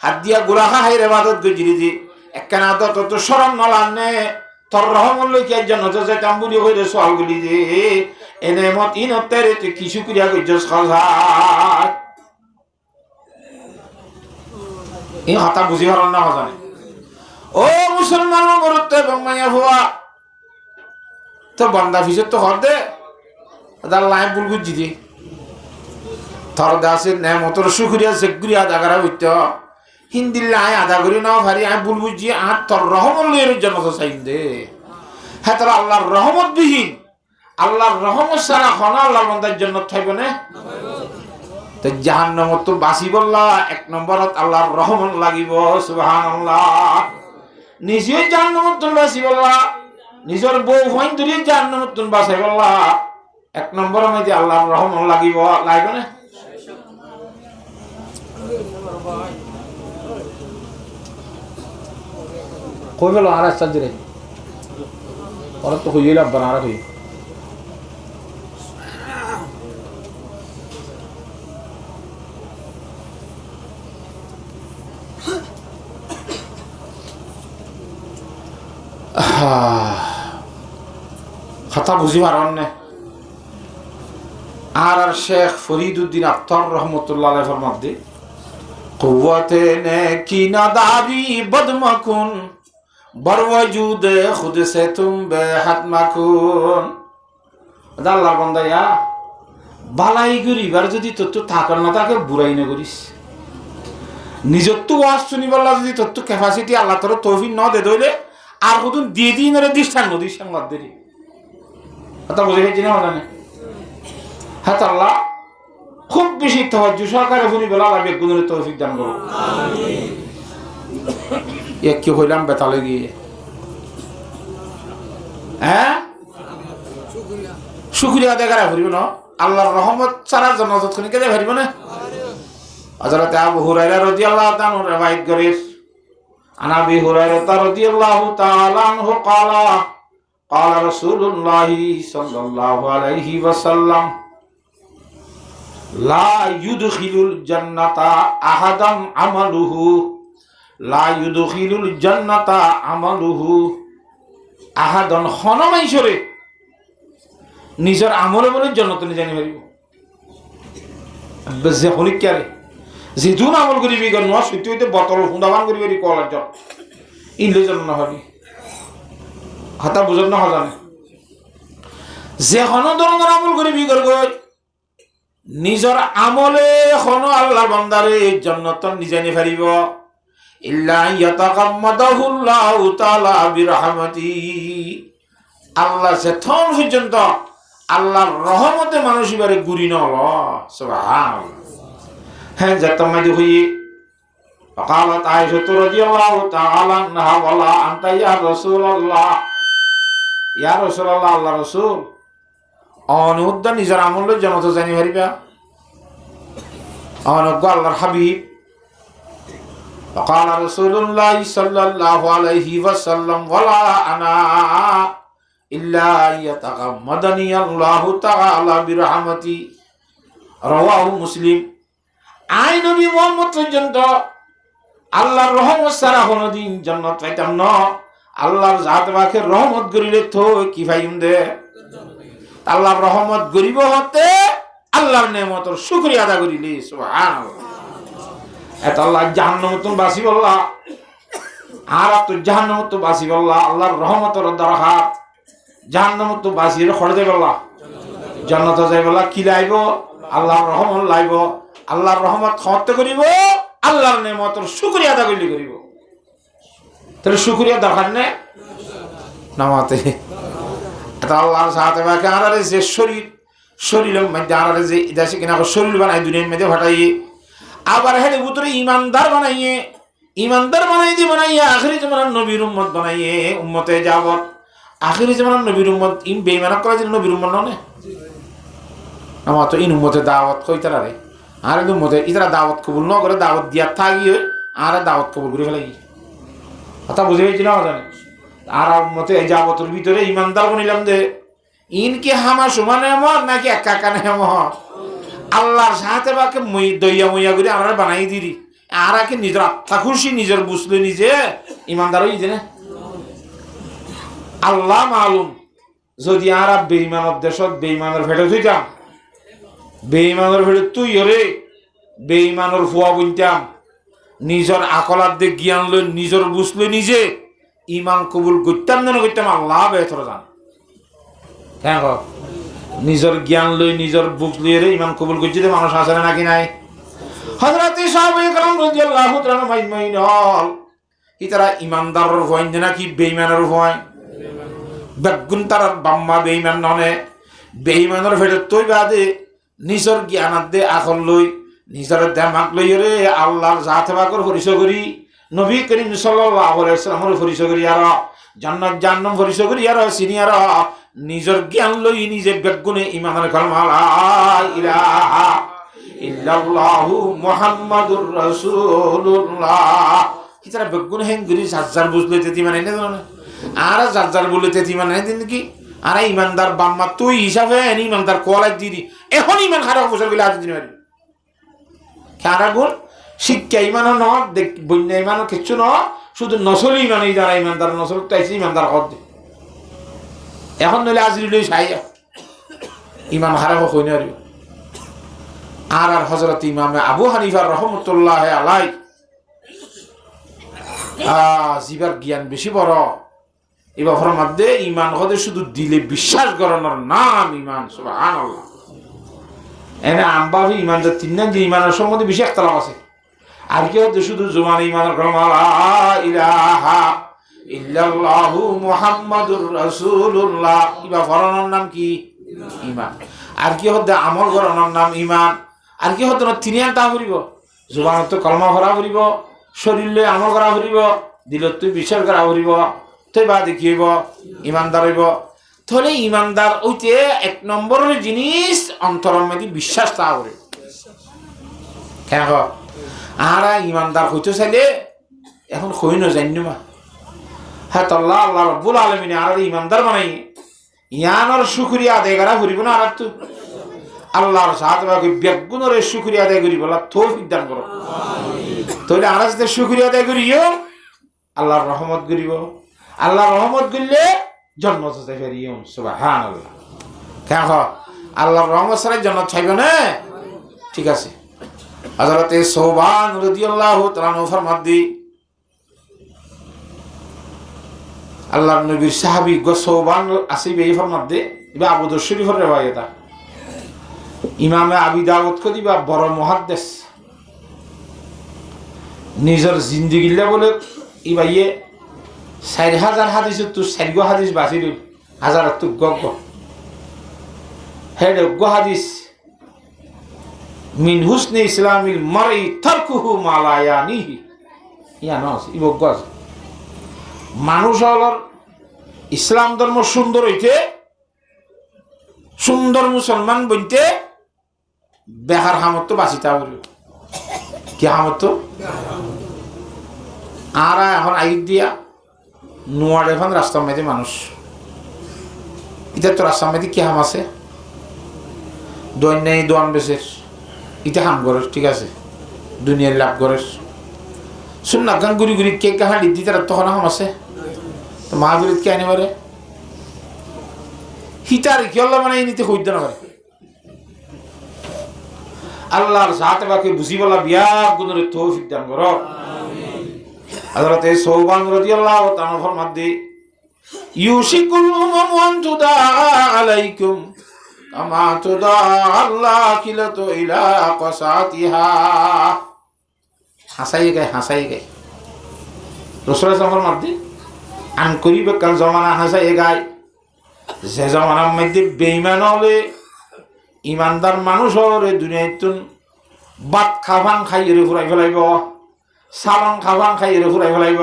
হাত দিয়া গুড়া খাইরে ইবাদত করছিলি দে একখানা তো শরম নলানে তোর রহমত লই কি একজন হতে যেতাম বলি হইলে সোয়ালগুলি দে এনে মত ইনতেরে তুই কিছু ক্রিয়া করছস খাজাত এই কথা বুঝি পারন না হজানে ও মুসলমান মরতে এবং মাইয়া হওয়া তো বান্দা ফিসের তো হর দে আল্লাহ ভুল বুঝছি দি থর দাসের নেমতর শুকরিয়া জেগুরিয়া আদা করা হইত হিন্দি লাই আদা করি নাও ভারি আমি ভুল বুঝছি আর তোর রহমত লইয়ের জন্য তো চাই দে হ্যাঁ তোর আল্লাহর রহমত বিহীন আল্লাহর রহমত সারা হনা আল্লাহর বান্দার জন্য থাকবে না তো জাহান্নামত তো বাসি বললা 1 নম্বরত আল্লাহর রহমত লাগিব সুবহানাল্লাহ নিজে জাহান্নামত বাসি বললা নিজের বউ হইন ধরে জাহান্নামত বাসাই বললা 1 নম্বর মধ্যে আল্লাহর রহমত লাগিব লাগবে না কই বলো আর আসতে দিলে ওরা তো হইলা বানারা হই কথা বুঝি পারেন না আর শেখ ফরিদুদ্দিন আখতার রহমতুল্লাহ আলাইহি ফরমাতে কুওয়াতে নে কি নাদারি বদমাকুন বরওয়াজুদ খুদ সে তুম বেহাত মাকুন আল্লাহর বান্দা ইয়া বালাই গরিবার যদি তোর তো থাকার না থাকে বুড়াই না করিস নিজের তো ওয়াজ শুনিবাল্লা যদি তোর তো ক্যাপাসিটি আল্লাহ তোর তৌফিক ন দে দইলে আর কতদিন দিয়ে দিন রে দৃষ্টান্ত বাদ দেরি কথা বুঝে গেছি না জানে হ্যাঁ আল্লাহ খুব বেশি তাওয়াজ্জু সহকারে শুনি বলা লাগে গুণের তৌফিক দান করো আমিন এক কি হইলাম বেতালে গিয়ে হ্যাঁ শুকরিয়া আদায় করা ভরিব না আল্লাহর রহমত ছাড়া জান্নাত কোন কে ভরিব না হযরত আবু হুরায়রা রাদিয়াল্লাহু তাআলা রওয়ায়াত করেন আন আবি হুরায়রা রাদিয়াল্লাহু তাআলা আনহু ক্বালা ক্বালা রাসূলুল্লাহ সাল্লাল্লাহু আলাইহি ওয়াসাল্লাম লা ইউদখিলুল জান্নাতা আহাদান আমালুহু লা ইউদখিলুল জান্নাতা আমালুহু আহাদান খনমাইশরে নিজের আমলে বলে জান্নাত নি জানি পারিব বেজে হলি কেরে যেতুন আমল করিবি গন ন সত্যি হইতে বোতল হুন্দাবান করিবি রি কলার জ ইনলে জানো না হবি হাতা বুঝন না হজানে যে হন ধরনের আমল করিবি গর গই নিজের আমলে হন আল্লাহর বান্দারে জান্নাত নি জানি পারিব ইল্লা ইয়াতাকাম্মাদাহুল্লাহু তাআলা বিরহমাতি আল্লাহ যে থম পর্যন্ত আল্লাহর রহমতে মানুষ ইবারে গুরি নল সুবহানাল্লাহ হ্যাঁ জাতমাদি হই فقالت عائشة رضي الله تعالى عنها ولا أنت يا رسول الله يا رسول الله الله رسول অনুদ্দ নিজের আমল জানাত জানি হারিবা অনুগ্গ আল্লাহর হাবিব فقال رسول الله صلى الله عليه وسلم ولا أنا إلا يتغمدني الله تعالى برحمتي رواه مسلم আই নবী মুহাম্মদ পর্যন্ত আল্লাহর রহমত ছাড়া কোনদিন জান্নাত পাইতাম না আল্লাহর জাত পাকের রহমত করিলে তো কি পাইম দে আল্লাহর রহমত গরিব হতে আল্লাহর নেয়ামতের শুকরিয়া আদা করিলে সুবহানাল্লাহ এত আল্লাহ জাহান্নামত বাসি বললা আর তো জাহান্নামত বাসি বললা আল্লাহর রহমতের দরকার জাহান্নামত বাসির খড়দে বললা জান্নাত যাই বললা কি লাইব আল্লাহর রহমত লাইব আল্লাহর রহমত খতে করিব আল্লাহর নেয়ামতের শুকরিয়া আদা করিব তাহলে শুকরিয়া দরকার নেই নামাতে এটা আল্লাহর সাথে বাকি আনারে যে শরীরের মধ্যে আনারে যে দেশে কিনা শরীর বানাই দুনিয়ার মধ্যে ফাটাইয়ে আবার হেলে ভিতরে ইমানদার বানাই দিয়ে বানাইয়া আখিরি জামানার নবীর উম্মত বানাইয়ে উম্মতে যাবত আখিরি জামানার নবীর উম্মত ইন বেঈমানক করা যেন নবীর উম্মত নয় আমার তো ইন উম্মতে দাওয়াত কইতারা রে আর ইন উম্মতে ইতারা দাওয়াত কবুল ন করে দাওয়াত দিয়া থাকি হই আর দাওয়াত কবুল করে ফেলাই কথা বুঝে পেয়েছি না জানি আর উম্মতে এই যাবতের ভিতরে ইমানদার বনিলাম যে ইনকে হামা সমান এমন নাকি একা কানে এমন আল্লাহর সাথে বাকে দইয়া মইয়া করে আমরা বানাই দিই আর আগে নিজের আত্মা খুশি নিজের বুঝলে নিজে ইমানদার হয়ে না আল্লাহ মালুম যদি আর বেঈমানের দেশত বেঈমানের ফেটে থইতাম বেঈমানের ফেটে তুই রে বেঈমানের ফুয়া বুনতাম নিজের আকলার দিয়ে জ্ঞান লই নিজের বুঝলে নিজে ইমান কবুল করতাম না করতাম আল্লাহ বেহতর জান কেন নিজের জ্ঞান লই নিজের বুঝ লইয়ে রে ইমান কবুল করছি মানুষ আছে নাকি নাই হযরতে সাহাবায়ে কেরাম রাদিয়াল্লাহু তাআলা মাইনাল ইতারা ইমানদারের হয় নাকি বেঈমানের হয় বেগুন তার বাম্মা বেঈমান ননে বেঈমানের ফেটে তুই বাদে নিজের জ্ঞান দে আকল লই নিজের দেমাক লই রে আল্লাহর জাতে বাকর পরিচয় করি নবী করিম সাল্লাল্লাহু আলাইহি ওয়াসাল্লামের পরিচয় করি আর জান্নাত জাহান্নাম পরিচয় করি আর সিনিয়র নিজের জ্ঞান লই নিজে বেগুনে ইমানের কালমা লা ইলাহা ইল্লাল্লাহু মুহাম্মাদুর রাসূলুল্লাহ ইতারা বেগুন হেন গরি হাজার বুঝলে তেতি মানে না আর যার বলে তেতি মানে দিন কি আর ইমানদার বাম্মা তুই হিসাবে ইমানদার কোয়ালাই দিদি এখন ইমান খারাপ বছর গেলে আজ দিন পারি খারা গুণ শিক্ষা ইমানও ন বন্যা ইমানও কিচ্ছু ন শুধু নসল ইমান এই যারা ইমানদার নসল তাইছে ইমানদার হদ দে এখন নইলে আজ লই সাই ইমান খারাপ হই না আর হযরত ইমাম আবু হানিফা রাহমাতুল্লাহ আলাই জিবার জ্ঞান বেশি বড় এই ব্যাপারের মধ্যে ইমান হতে শুধু দিলে বিশ্বাস করানোর নাম ইমান সুবহানাল্লাহ এনে আমবাবি ইমান যে তিন যে ইমানের সম্বন্ধে বেশি একতলাপ আছে আর কি হতে শুধু জুমানে ইমানের কলমা লা ইলাহা ইল্লাল্লাহু মুহাম্মাদুর রাসূলুল্লাহ ইবা ফরানোর নাম কি ইমান আর কি হতে আমল করানোর নাম ইমান আর কি হতে তিনিয়াটা করিব জুবানত তো কলমা ভরা করিব শরীরে আমল করা করিব দিলত তুই বিশ্বাস করা করিব তুই বা দেখিব ইমানদার হইব তাহলে ইমানদার ওইতে এক নম্বরের জিনিস অন্তরের মধ্যে বিশ্বাস তা করে কেন আর ইমানদার হইতে চাইলে এখন হই না জানি মা হ্যাঁ তল্লাহ আল্লাহ রব্বুল আলামিন আর ইমানদার বানাই ইয়ানোর শুকরিয়া আদায় করা করিব না আর তো আল্লাহর সাথে বেগুনের শুকরিয়া আদায় করিব আল্লাহ তৌফিক দান করো তাহলে আর যদি শুকরিয়া আদায় করিও আল্লাহর রহমত করিব আল্লাহর রহমত করলে জান্নাত যাইবে রিয়ম সুবহানাল্লাহ কেন আল্লাহর রহমত ছাড়া জান্নাত চাইবে না ঠিক আছে হযরতে সৌবান রাদিয়াল্লাহু তাআলা ফরমাদি আল্লাহর নবীর সাহাবী সৌবান আসিবে এই ফরমাদি ইবা আবু দাউদ শরীফের riwayat ইমামে আবি দাউদ কদিবা বড় মুহাদ্দিস নিজের জিন্দেগিলে বলে ইবাইয়ে 4000 হাদিস তো 4 হাদিস বাসিল হাজার তো গগ হেড গো হাদিস মিন হুসনি ইসলামিল মারই তারকুহু মা লা ইয়ানিহি ইয়ানস ইবগজ মানুষ হলর ইসলাম ধর্ম সুন্দর হইতে সুন্দর মুসলমান বইতে বেহার হামত বাঁচিতা বলি কি হামত আর এখন আইড দিয়া নোয়ার এখন রাস্তার মধ্যে মানুষ এটা তো রাস্তার মধ্যে কি হাম আছে দোয়ান নেই দোয়ান বেশের এটা হাম করে ঠিক আছে দুনিয়ার লাভ করে শুন না গান গুড়ি গুড়ি কেক হাঁড়ি দিতে তখন হাম আছে তো মাহাগুরিত কে আনি পারে হিতার কি আল্লাহ মানে নিতে হইত না পারে আল্লাহর সাথে বাকি বুঝি বলা বিয়া গুণের তৌফিক দান করো হযরতে সৌবান রাদিয়াল্লাহু তাআলা ফরমাদি ইউশিকুল উমাম আন তুদা আলাইকুম কামা তুদা আল্লাহ কিলাতু ইলা কাসাতিহা হাসাই গায় রাসূল সাল্লাল্লাহু আলাইহি আন করিবে কাল জামানা হাসাই গায় যে জামানার মধ্যে বেঈমান হলে ইমানদার মানুষ হলে দুনিয়াতুন বাত খাবান খাইরে ফুরাই ফেলাইব সালাম খাবান খাইরে ফুরাই ফেলাইব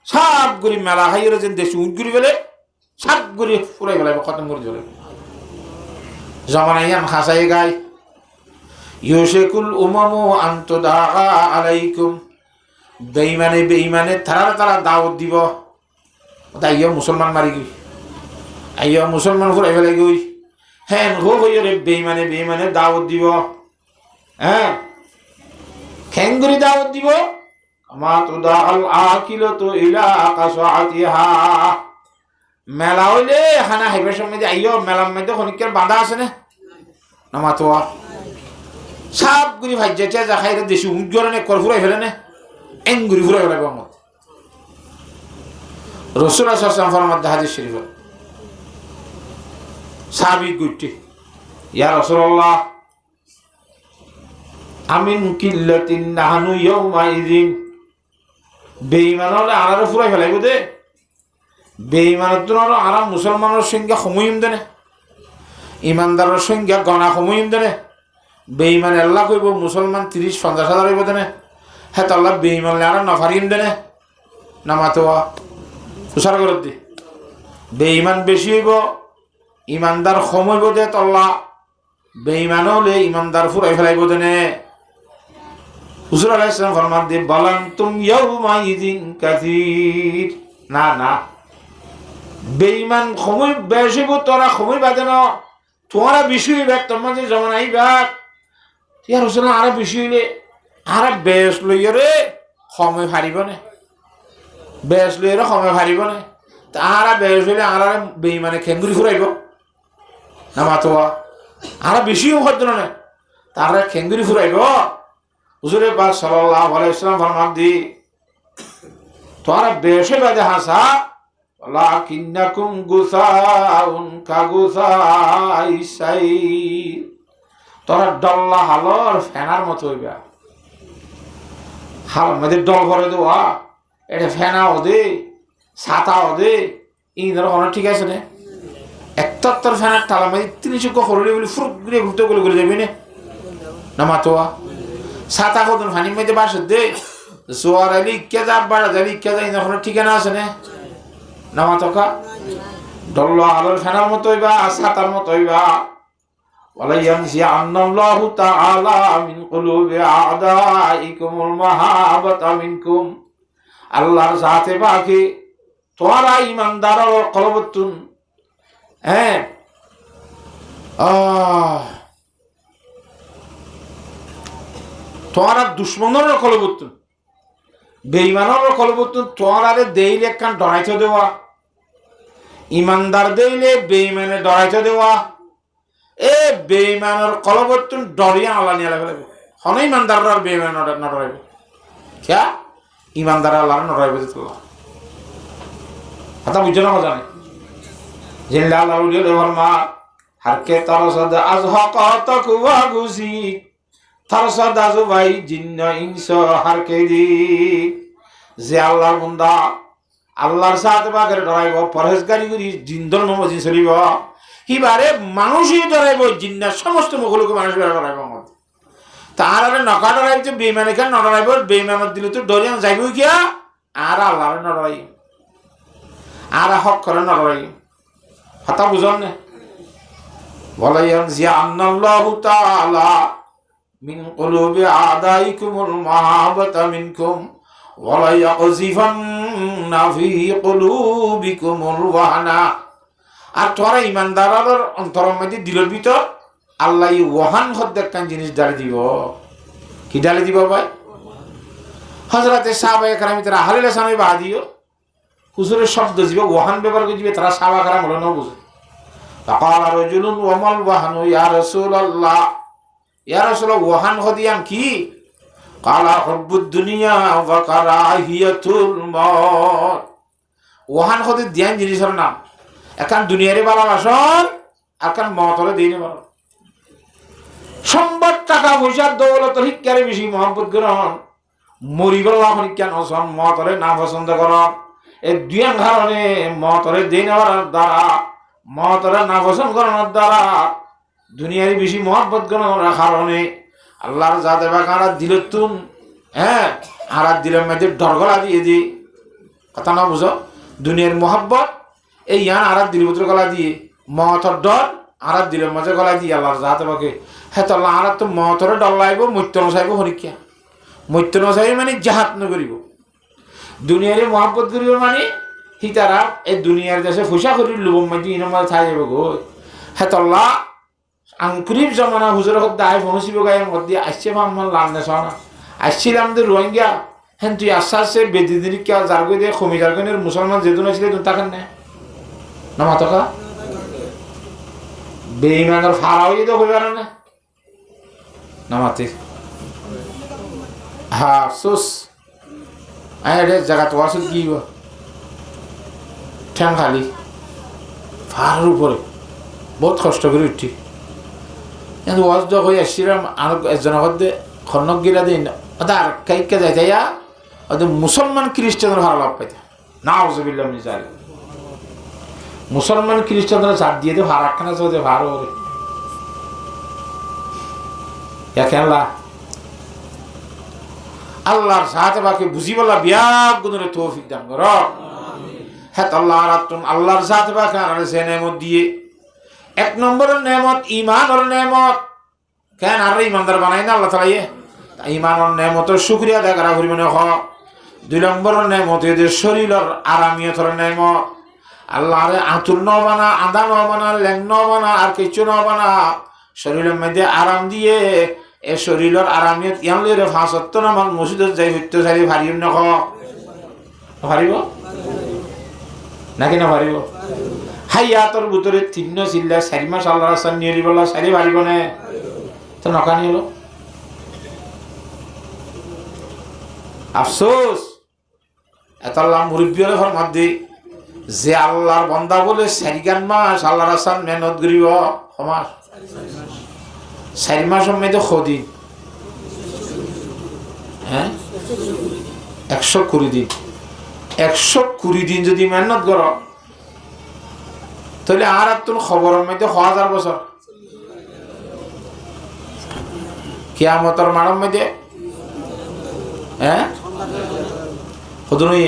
সব গুলি মেলা খাইরে যেন দেশ উঠ ঘুরি ফেলে সাত করে ফুরাই ফেলাইব, খতম করে দিবে। জমানাইয়ান হাসাই গায় ইউশিকুল উমামু আন তুদআ আলাইকুম, বেঈমানে তারা দাওয়াত দিব, আইয়া মুসলমান মারি গই, আইয়া মুসলমান ফুরাই ফেলাই গই, হ্যাঁ হো হইরে বেঈমানে দাওয়াত দিব, হ্যাঁ খেঙ্গুরি দাওয়াত দিব। মা তুদা আল আকিলাতু ইলা কাসাআতিহা, মেলা হইলে খানা হাইবার সময় আইও মেলার মধ্যে খনিকের বাঁধা আছে না নামাতোয়া সব গুলি ভাজ্যা যা খাইরে দেশি উজ্জ্বলনে কর ফুরাই ফেলে না, এঙ্গুরি ফুরাই ফেলাইব আমার। রাসূলুল্লাহ সাল্লাল্লাহু আলাইহি ওয়াসাল্লাম ফরমাতে হাদিস শরীফ সাহাবী গুটি, ইয়া রাসূলুল্লাহ আমিন কিল্লাতিন নাহনু ইয়াউমা ইযিন, বেঈমান হলে আরারে ফুরাই ফেলাইব দে, বেঈমানের জন্য আরাম মুসলমানের সংখ্যা সময় দেনে, ইমানদারের সংখ্যা গণা সময় দেনে। বেঈমান আল্লাহ কইব মুসলমান 30-50 হাজার হইব দেনে, হ্যাঁ তো আল্লাহ বেঈমান আর নফারিম দেনে নামাতোয়া উসার করে দি। বেঈমান বেশি হইব, ইমানদার কম হইব দে তল্লা, বেঈমান হলে ইমানদার ফুরাই ফেলাইব দেনে। হুজুর আলাইহিস সালাম ফরমান দি বালান তুম ইয়াউমা ইযিন কাসীর, না বেঈমান সময় বেশি হইব, তোরা সময় বাদে না, তোরা বেশি হইবে, তোমার যে জমান আইবা ইয়া রাসূলুল্লাহ আর বেশি হইলে আর বেশ লইয়া রে সময় হারিব না, বেশ লইয়া সময় হারিব না, আর বেশ হইলে আর বেঈমানে খেঙ্গুরি ফুরাইব নামাতোয়া, আর বেশিও হইতো না, তারা খেঙ্গুরি ফুরাইব। হুজুরে পাক সাল্লাল্লাহু আলাইহি ওয়াসাল্লাম ফরমান দি তোরা বেশে বাদে হাসা লাকিন্নাকুম গুসাউন কাগুসাই সাইর, তোরা ডল্লা হালর ফেনার মতো হইবা, হাল মধ্যে ডল ভরে দেওয়া, এটা ফেনা ওদে ছাতা ওদে এই ধরনের ঠিক আছে না, একটা ফেনার তালা মাঝে 300 করলে বলে ফুরুত ঘুরে ঘুরতে করে যাবি না মাতোয়া, ছাতা কত ফানির মধ্যে বাস দে জোয়ার আলি কে যা বাড়া যালি কে যা এই ধরনের ঠিকানা আছে না নামাতকা, ডল্লা হালর ফেনার মতো হইবা, ছাতার মতো হইবা। ওয়ালা ইয়ানজিআন্নাল্লাহু তাআলা মিন কুলুবি আ'দাইকুমুল মাহাব্বাতা মিনকুম, আল্লাহর জাতে পাকে তোরা ঈমানদারের কলবতুন, হ্যাঁ তোরা দুশমনের কলবতুন, বেঈমানের কলবতুন, তোরারে দেইলে একখান ডরাইতে দেওয়া, ঈমানদার দেইলে বেঈমানে ডরাইতে দেওয়া, এ বেঈমানের কলবতুন ডরিয়া আল্লাহ নিয়ে লাগবে, হন ইমানদার আর বেঈমান নডরাইবে, ক্যা ইমানদার আল্লাহ নডরাইবে দিতলা হাতা বুঝছো না জানে জিল্লা আল্লাহ উলিয়ে দেওয়ার মা হারকে তারসাদ আজহাকাত কুয়া গুসি তারসাদ আজবাই জিন্ন ইনস হারকে দি, যে আল্লাহর বান্দা আল্লাহর সাথে বাগের ডরাইব, পরহেজগারি করি জিন্দর নমজি চলিব, হিবারে মানুষই ডরাইব, জিন্নার সমস্ত মুখলোকে মানুষ ডরাইব, তার আরে নকা ডরাইব যে বেঈমানে কেন নডরাইব, বেঈমানত দিলে তো ডরিয়ান যাইব কিয়া, আর আল্লাহরে নডরাই, আর হক করে নডরাই, হাতা বুঝন না। ওয়ালা ইয়ানজিআন্নাল্লাহু তাআলা মিন কুলুবি আ'দাইকুমুল মাহাব্বাতা মিনকুম ওয়ালা ইয়াকযিফান্না ফি কুলুবিকুমুল ওয়াহনা, আর তোরা ইমানদারের অন্তরের মধ্যে দিলের ভিতর আল্লাহ ওয়াহান হদ্দান জিনিস ডালি দিব, কি ডালি দিব ভাই? হযরতে সাহাবায়ে কেরাম তারা আহলে সামনে বাদিও হুজুরের শব্দ দিবে ওয়াহান ব্যবহার করে দিবে, তারা সাহাবা কেরাম হলো না বুঝে। ফাকালা রাজুলুন ওয়া মাল ওয়াহানু ইয়া রাসূলুল্লাহ, ইয়া রাসূলুল্লাহ ওয়াহান হদিয়ান কি? কালা হুব্বুদ দুনিয়া ওয়া কারাহিয়াতুল মাউত, ওয়াহান হদি দিয়ান জিনিসের নাম, এখন দুনিয়ারে ভালোবাসন আর কান মতরে দিনে ভালো, সম্পদ টাকা পয়সার দৌলতের শিক্ষারে বেশি মহব্বত গ্রহণ, মরিবার কেন মতরে না পছন্দ কর, এই দুই কারণে মতরে দিন দ্বারা মতরে না পছন্দ করানোর দ্বারা দুনিয়ারই বেশি মহব্বত গ্রহণের কারণে আল্লাহর যাতে বা কারা দিল তুন, হ্যাঁ আর দিলের মধ্যে ডরগলা দিয়ে দি, কথা না বুঝো, দুনিয়ার মহব্বত এই ইয়ান আরাত দিল পুত্র গলা দিয়ে মতর ডর আরাত দিলের মাঝে গলা দিয়ে আল্লাহর যাতে বাকে হ্যাঁ তো আল্লাহ আরাত তো মতরে ডর লাগব মৈত্য নসাইব হরিকা মৈত্য নসাইব মানে জাহাত নকরিব দুনিয়ারে মহাব্বত করিব মানে সি তারা এই দুনিয়ার দেশে ফুসা করি লুব মাঝে ইনমাল থাই যাব গো হ্যাঁ তো আল্লাহ আংকুরিব জমানা হুজুর দায় পৌঁছিব গায়ে মধ্যে আসছে আমার লাভ নেশা না আসছিলাম তো রোহিঙ্গা হ্যাঁ তুই আস্তে আস্তে বেদি দিন কে যার গই দিয়ে খমি যারগনের মুসলমান যেদিন আসলে তুই তাকেন না না মাতকা বেঈমানের ফারাও তো হইবে না না মাতে হ্যাঁ আফসোস আরে জায়গা তো আসল কি ঠ্যাং খালি ফারার উপরে বহুত কষ্ট করে উঠি কিন্তু ওয়াজ দোয়া হয়ে আসছিলাম আর একজনের মধ্যে খন্নক গিলা দিন আর কাইকে যাই যাইয়া ওদের মুসলমান খ্রিস্টানরা ভালো লাভ পাইতে না ওজবিল্লাহ জানি মুসলমান খ্রিস্টানরা চাপ দিয়ে তো ভাড়া খানা চলছে ভাড়া ওরে খেলা আল্লাহর সাথে বাকি বুঝি বলা বিয়াক গুণরে তৌফিক দান কর হ্যাঁ আল্লাহ রাতুন আল্লাহর সাথে বাকি আর সে নেমত দিয়ে এক নম্বরের নেমত ইমানের নেমত কেন আর ইমানদার বানাই না আল্লাহ তালা ইমানের নেমতের শুক্রিয়া আদায় করা করি মনে হ দুই নম্বরের নেমত এদের শরীরের আরামিয়তর নেমত আল্লাহরে আতুর ন বানা আদা ন বানা ল্যাং ন বানা আর কিছু ন বানা শরীরের মধ্যে আরাম দিয়ে এ শরীরের আরামিয়ত ইয়ানলে রে ফাঁসত্ব নামাক মসজিদত যাই হইতে চাই ভারিম নখ ভারিব নাকি না ভারিব হাইয়াতর ভিতরে তিন্ন চিল্লা 4 মাস আল্লাহ রাস্তা নিয়ে বলা সারি ভারিব নে তো নকানি হলো আফসোস এত আল্লাহ মুরব্বীর ফরমাত দি যে আল্লাহর বন্দা বলে 4 মাস আল্লাহ রাস্তার মেহনত করিব সমাজ 4 মাসের মধ্যে খদিন হ্যাঁ 120 দিন 120 দিন যদি মেহনত করো তাহলে আর তোর খবরের মধ্যে 1000 বছর কিয়ামতের মাঠের মধ্যে হ্যাঁ কত নয়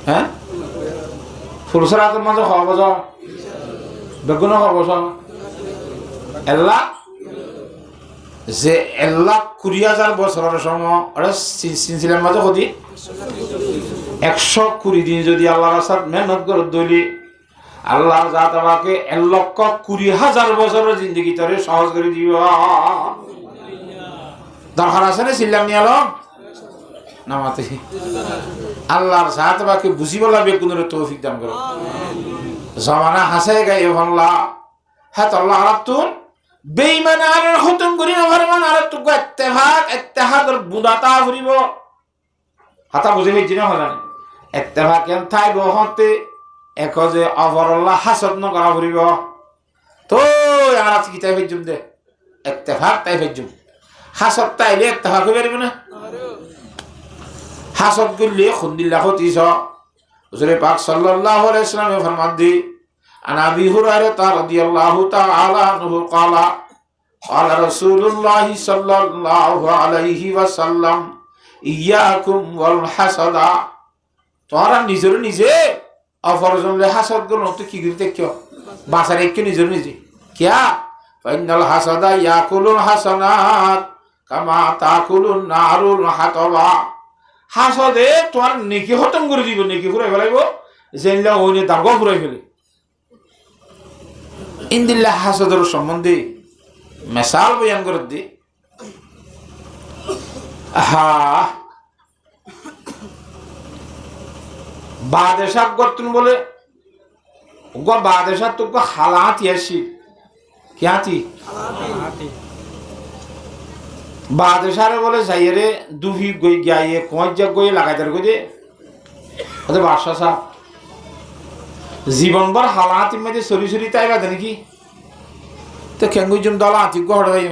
হ্যাঁ ফুলসরাতের মাঝে 10 বছর বেগুন 10 বছর এল্লা যে 1,20,000 বছরের সময় ওরা সিলসিলার মাঝে কদি 120 দিন যদি আল্লাহর রাস্তায় মেহনত করে দইলি আল্লাহর জাত আমাকে 1,20,000 বছরের জিন্দগি তরে সহজ করে দিব দরকার আছে না সিল্লাম নিয়ে আলো নামাতে আল্লাহর জাত আমাকে বুঝিব লাগবে কোন তৌফিক দান করো জমানা হাসে গায়ে ভাল্লা হ্যাঁ তো আল্লাহ আরাতুন বেঈমান আর খতম করি না ফরমান আর তো ইত্তেহাদের বুদাতা ভরিব হাতা বুঝে হইছি না হলানি ইত্তেফাক কেন থাইব হতে এক যে অপরল্লাহ হাসদ ন করা ভরিব তো আর আজ কি তাই ভেজুম দে ইত্তেফাক তাই ভেজুম হাসদ তাইলে ইত্তেফাক হইবে না হাসদ গুলি খুন্দিল্লাহ হতিস হুজুর পাক সাল্লাল্লাহু আলাইহি ওয়াসাল্লাম ফরমান দি عن أبي هريرة رضي الله تعالى عنه قال قال رسول الله صلى الله عليه وسلم إياكم والحسد তোরা নিজের নিজে অপরজনলে হাসদ গুলো তো কি করতে কেউ বাসার একটু নিজের নিজে কিয়া ফাইনাল হাসাদা ইয়াকুলুল হাসানাত কামা তাকুলুন নারুল হাতাবা হাসদে তোর নেকি খতম করে দিব নেকি ফুরাই ফেলাইব জেনলা ওইনে দাগো ফুরাই ফেলে ইন্দিল্লাহ হাসদের সম্বন্ধে মিসাল বয়ান করে দি বাদেশাক করতুন বলে ওগো বাদেশা তো হালাত ইয়াসি কিয়াতি বাদেশারে বলে যাইরে দুহি গই গিয়ে কোঁজা গই লাগাইদার গই ওদের বাদশা সাহেব জীবনভর হালাহাতির মধ্যে সরি সরি তাই বাদে নাকি তো খেঙ্গুজম দলা হাতি ঘরে ভাই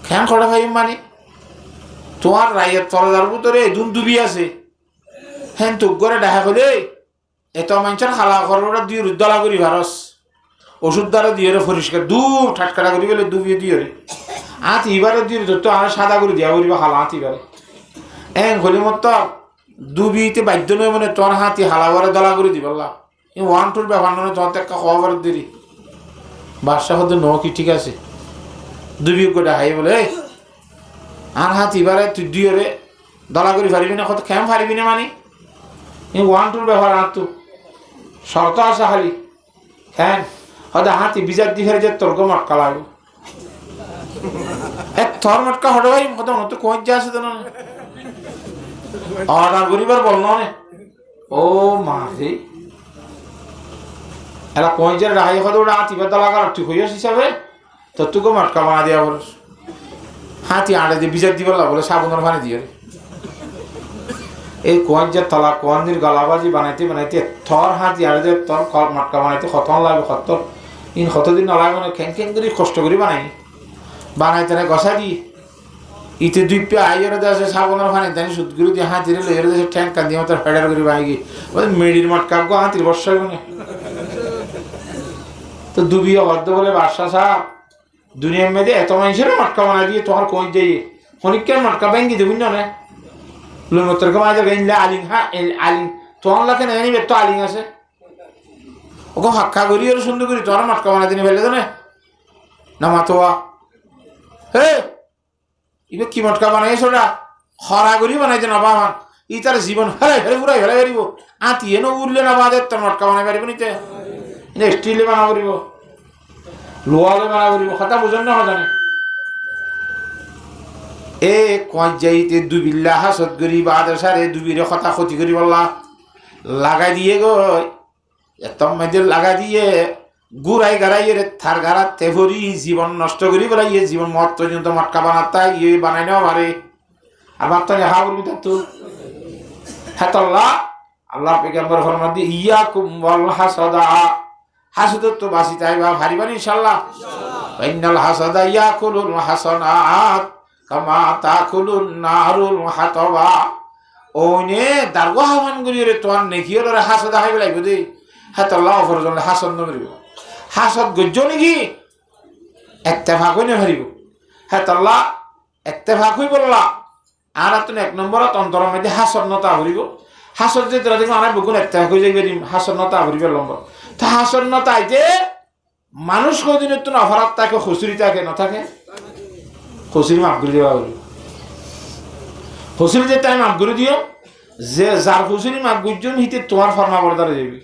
খ্যাং খড়ে ভাই মানে তোমার রায়ের তলাদার ভিতরে দুন ডুবি আছে হ্যাঁ তো করে দেখা হলে এত মানুষের হালা ঘরটা দিয়ে দলা করি ভারস ওষুধ দ্বারা দিয়ে পরিষ্কার ডুব ঠাটকাটা করি বলে ডুবিয়ে দিয়ে হাত এবারে দিয়ে তো আর সাদা করে দিয়া করিব হালা হাত এবারে হলি মত দুবিতে বাধ্য নয় মানে তোর হাতি হালাবারে দলা করে দিব আল্লাহ এই ওয়ান টুর ব্যাপার নয় তোর একটা খবর দেরি বাদশাহ হতে ন কি ঠিক আছে দুবি করে হাই বলে আর হাতি বারে তুই দুইরে দলা করে পারিবি না কত কেম পারিবি না মানে এই ওয়ান টুর ব্যাপার আর তো শর্ত আছে খালি হ্যাঁ হয়তো হাতি বিজার দি ফেলে যে তোর মটকা লাগবে এক থর মটকা হটে ভাই কত মতো কোচ যা আছে তো না অর্ডার করিবার বল না ও মাঝে এলা কোচের রাহাই হতে ওটা হাতি বা দলা করার ঠিক হইয়াস হিসাবে তোর তোকে মটকা বানা দেওয়া বলিস হাতি আড়ে দিয়ে বিজার দিবার বলে সাবুনের পানি দিয়ে এই কোয়াঞ্জের তলা কোয়াঞ্জির গলাবাজি বানাইতে বানাইতে থর হাতি আড়ে দিয়ে তোর মটকা বানাইতে খতন লাগবে খতর ইন কতদিন নলাগে মানে খেং খেং করে কষ্ট করে বানাইতে না গসা দি ইতে দুই পে আইয়ের দেশে সাবনের পানি জানি সুদগুরু দিয়ে হাতিরে লইয়ের দেশে ট্যাঙ্ক কান্দি মতো ফেডার করে বানাই বলে মেডির মটকা গো হাতির বর্ষা মানে তো দুবি অবাধ্য বলে বাদশাহ সাহেব দুনিয়ার মেয়েদের এত মানুষের মটকা বানাই দিয়ে তোমার কোচ যাই খনিকের মটকা ব্যাঙ্গি দেবুন না লোনতরকে মাঝে গেলে আলিং হ্যাঁ আলিং তোমার লাগে না জানি তো আলিং আছে ওকে হাক্কা করি আর সুন্দর করি তোমার মটকা বানাই দিনে ফেলে তো না মাতোয়া হে ইবে কি মটকা বানাইছ ওটা খরা করি বানাইছে না বামান ই তার জীবন ফেলাই ফেলে পুরাই ফেলাই পারিব আঁতিয়ে নো উঠলে না বাদে তোর মটকা বানাই পারিব নিতে স্টিলে বানা করিব লোহালে বানা করিব কথা বুঝেন না জানে এ কয় যাইতে দুবিল্লা হাসত করি বাদশারে দুবিরে কথা ক্ষতি করি বললা লাগাই দিয়ে গই এত মেয়েদের লাগাই দিয়ে গুড়াই গাড়াইয়ে থার গাড়াত তেভরি জীবন নষ্ট করি বলে ইয়ে জীবন মত পর্যন্ত মটকা বানাতা ইয়ে বানাই নেওয়া পারে আর মাত্র দেখা বলবি তো হ্যাঁ আল্লাহ পেগম্বর ফরমান দিয়ে ইয়া কুম্বল হাসদা হাসুদত তো বাসি তাই বা ভারিবান ইনশাল্লাহ ইন্নাল হাসাদা ইয়াকুলুল হাসানাত কামা তাকুলুন নারুল হাতাবা ওনে দারগো হামান করি রে তোর নেকিও রে হাসাদা হাইবে লাগবে দে হ্যাঁ আল্লাহ ফরজন হাসান নমরিব হাসত গজ্জ নাকি এত্তেফাক হই না হারিব হ্যাঁ আল্লাহ এত্তেফাক হই বললা আর তুমি এক নম্বরত অন্তরের মধ্যে হাসন্নতা হরিব হাসর যে তোরা দেখো আমার বুকুন এত্তেফাক হয়ে যাবে হাসন্নতা হরিব নম্বর তা হাসন্নতায় যে মানুষ কদিনের তো অপরাধ থাকে খুচুরি থাকে না থাকে খুচুরি মাফ করে দেওয়া হলো খুচুরি যে তাই মাফ করে দিও যে যার খুচুরি মাফ গুজন হিতে তোমার ফর্মা বর্দারে যাবি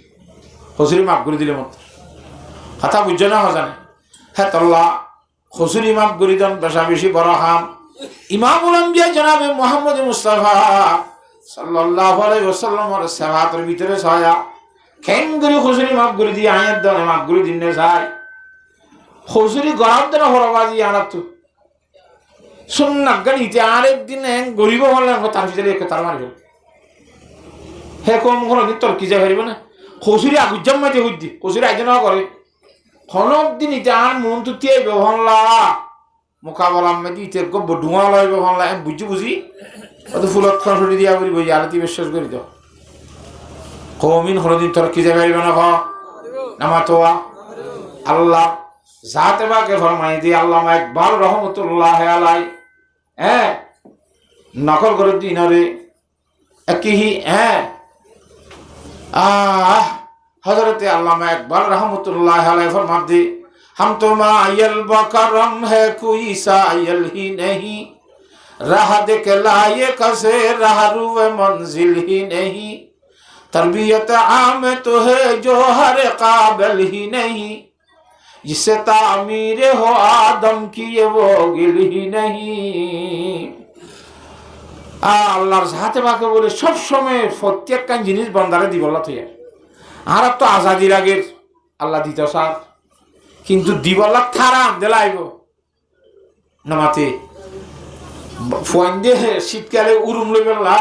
খুচুরি মাফ করে দিলে মতো কথা বুঝছো না জানে হ্যাঁ তল্লা খুচুরি মাফ করে দেন বেশা বেশি বড় হাম ইমামুল আম্বিয়া জনাবে মুহাম্মদ মুস্তাফা সাল্লাল্লাহু আলাইহি ওয়াসাল্লামের সাহাবাতের ভিতরে ছায়া খেং করে খুচুরি মাফ করে দিয়ে আয়াত দেন মাফ করে দিন না যায় খুচুরি গরাব দেন হরবাজি আনাত সুন্নাত গানিতে আরেকদিন গরিব হলে তার ভিতরে এক তার মারিব হে কম কোনো তোর কি যা পারিব না খুচুরি আগুজাম মাইতে হইদি খুচুরি আয়োজন করে হনক দিন ইতে আর মন তো তিয়াই ব্যবহারলা মোকাবলা মেদি ইতে গব ডুঙা লয় ব্যবহারলা বুঝি অত ফুলত খড়ি দিয়া বলি বই আরতি বিশ্বাস করি তো কমিন হরদিন তোর কি যা পারিব না নামাতোয়া আল্লাহ জাতে বাকে ফরমাই দি আল্লামা ইকবাল রহমাতুল্লাহ আলাই হ্যাঁ নকল করে দিন রে একই হ্যাঁ हजरत अल्लामा इकबाल रहमतुल्लाह अलैह फरमाते हम तो मायल बकरम है कोई सायल ही नहीं राह देख लाए कसे राह रुए मंजिल ही नहीं तरबियत आम तो है जो हर काबिल ही नहीं जिससे तामीर हो आदम की ये वो गिल ही नहीं আল্লাহর সাথে বাকে বলে সব সময় প্রত্যেকটা জিনিস বন্দারে দিবল্লা থইয়া আর তো আজাদির আগের আল্লাহ দিত সার কিন্তু দিবল্লা থারা দেলাইব নামাতে ফোন দিয়ে শীতকালে উরুম লই বেলা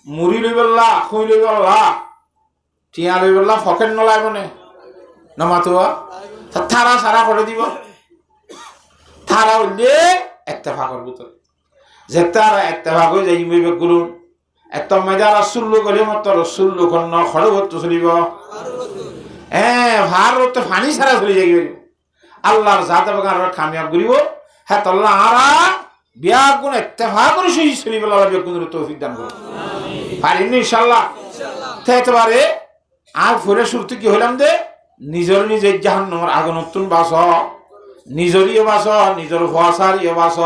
মুড়ি লই বেলা খই লই বেলা টিয়া লই বেলা ফকেট নলাইব নে নামাতো থারা সারা করে দিব থারা হইলে একটা ফাঁকর ভিতরে যেতার একটা ভাগ হয়ে যাই মেয়ে গুরুন এত মেজা রসুল্লু করে মতো রসুল্লু কন্ন খড়বত্ত চলিব হ্যাঁ ভার তো ফানি ছাড়া চলে যাই আল্লাহর জাতে বাগান কামিয়াব করিব হ্যাঁ তল্লা আরা বিয়া গুণ একটা ভাগ করে সেই চলিব আল্লাহ বিয়া গুণের তৌফিক দান করো পারিনি ইনশাল্লাহ। একেবারে আর ফলে শুরুতে কি হইলাম দে নিজের নিজের জাহান্নামের আগুন নতুন বাস নিজেরই বাস নিজের ফুয়াশার বাস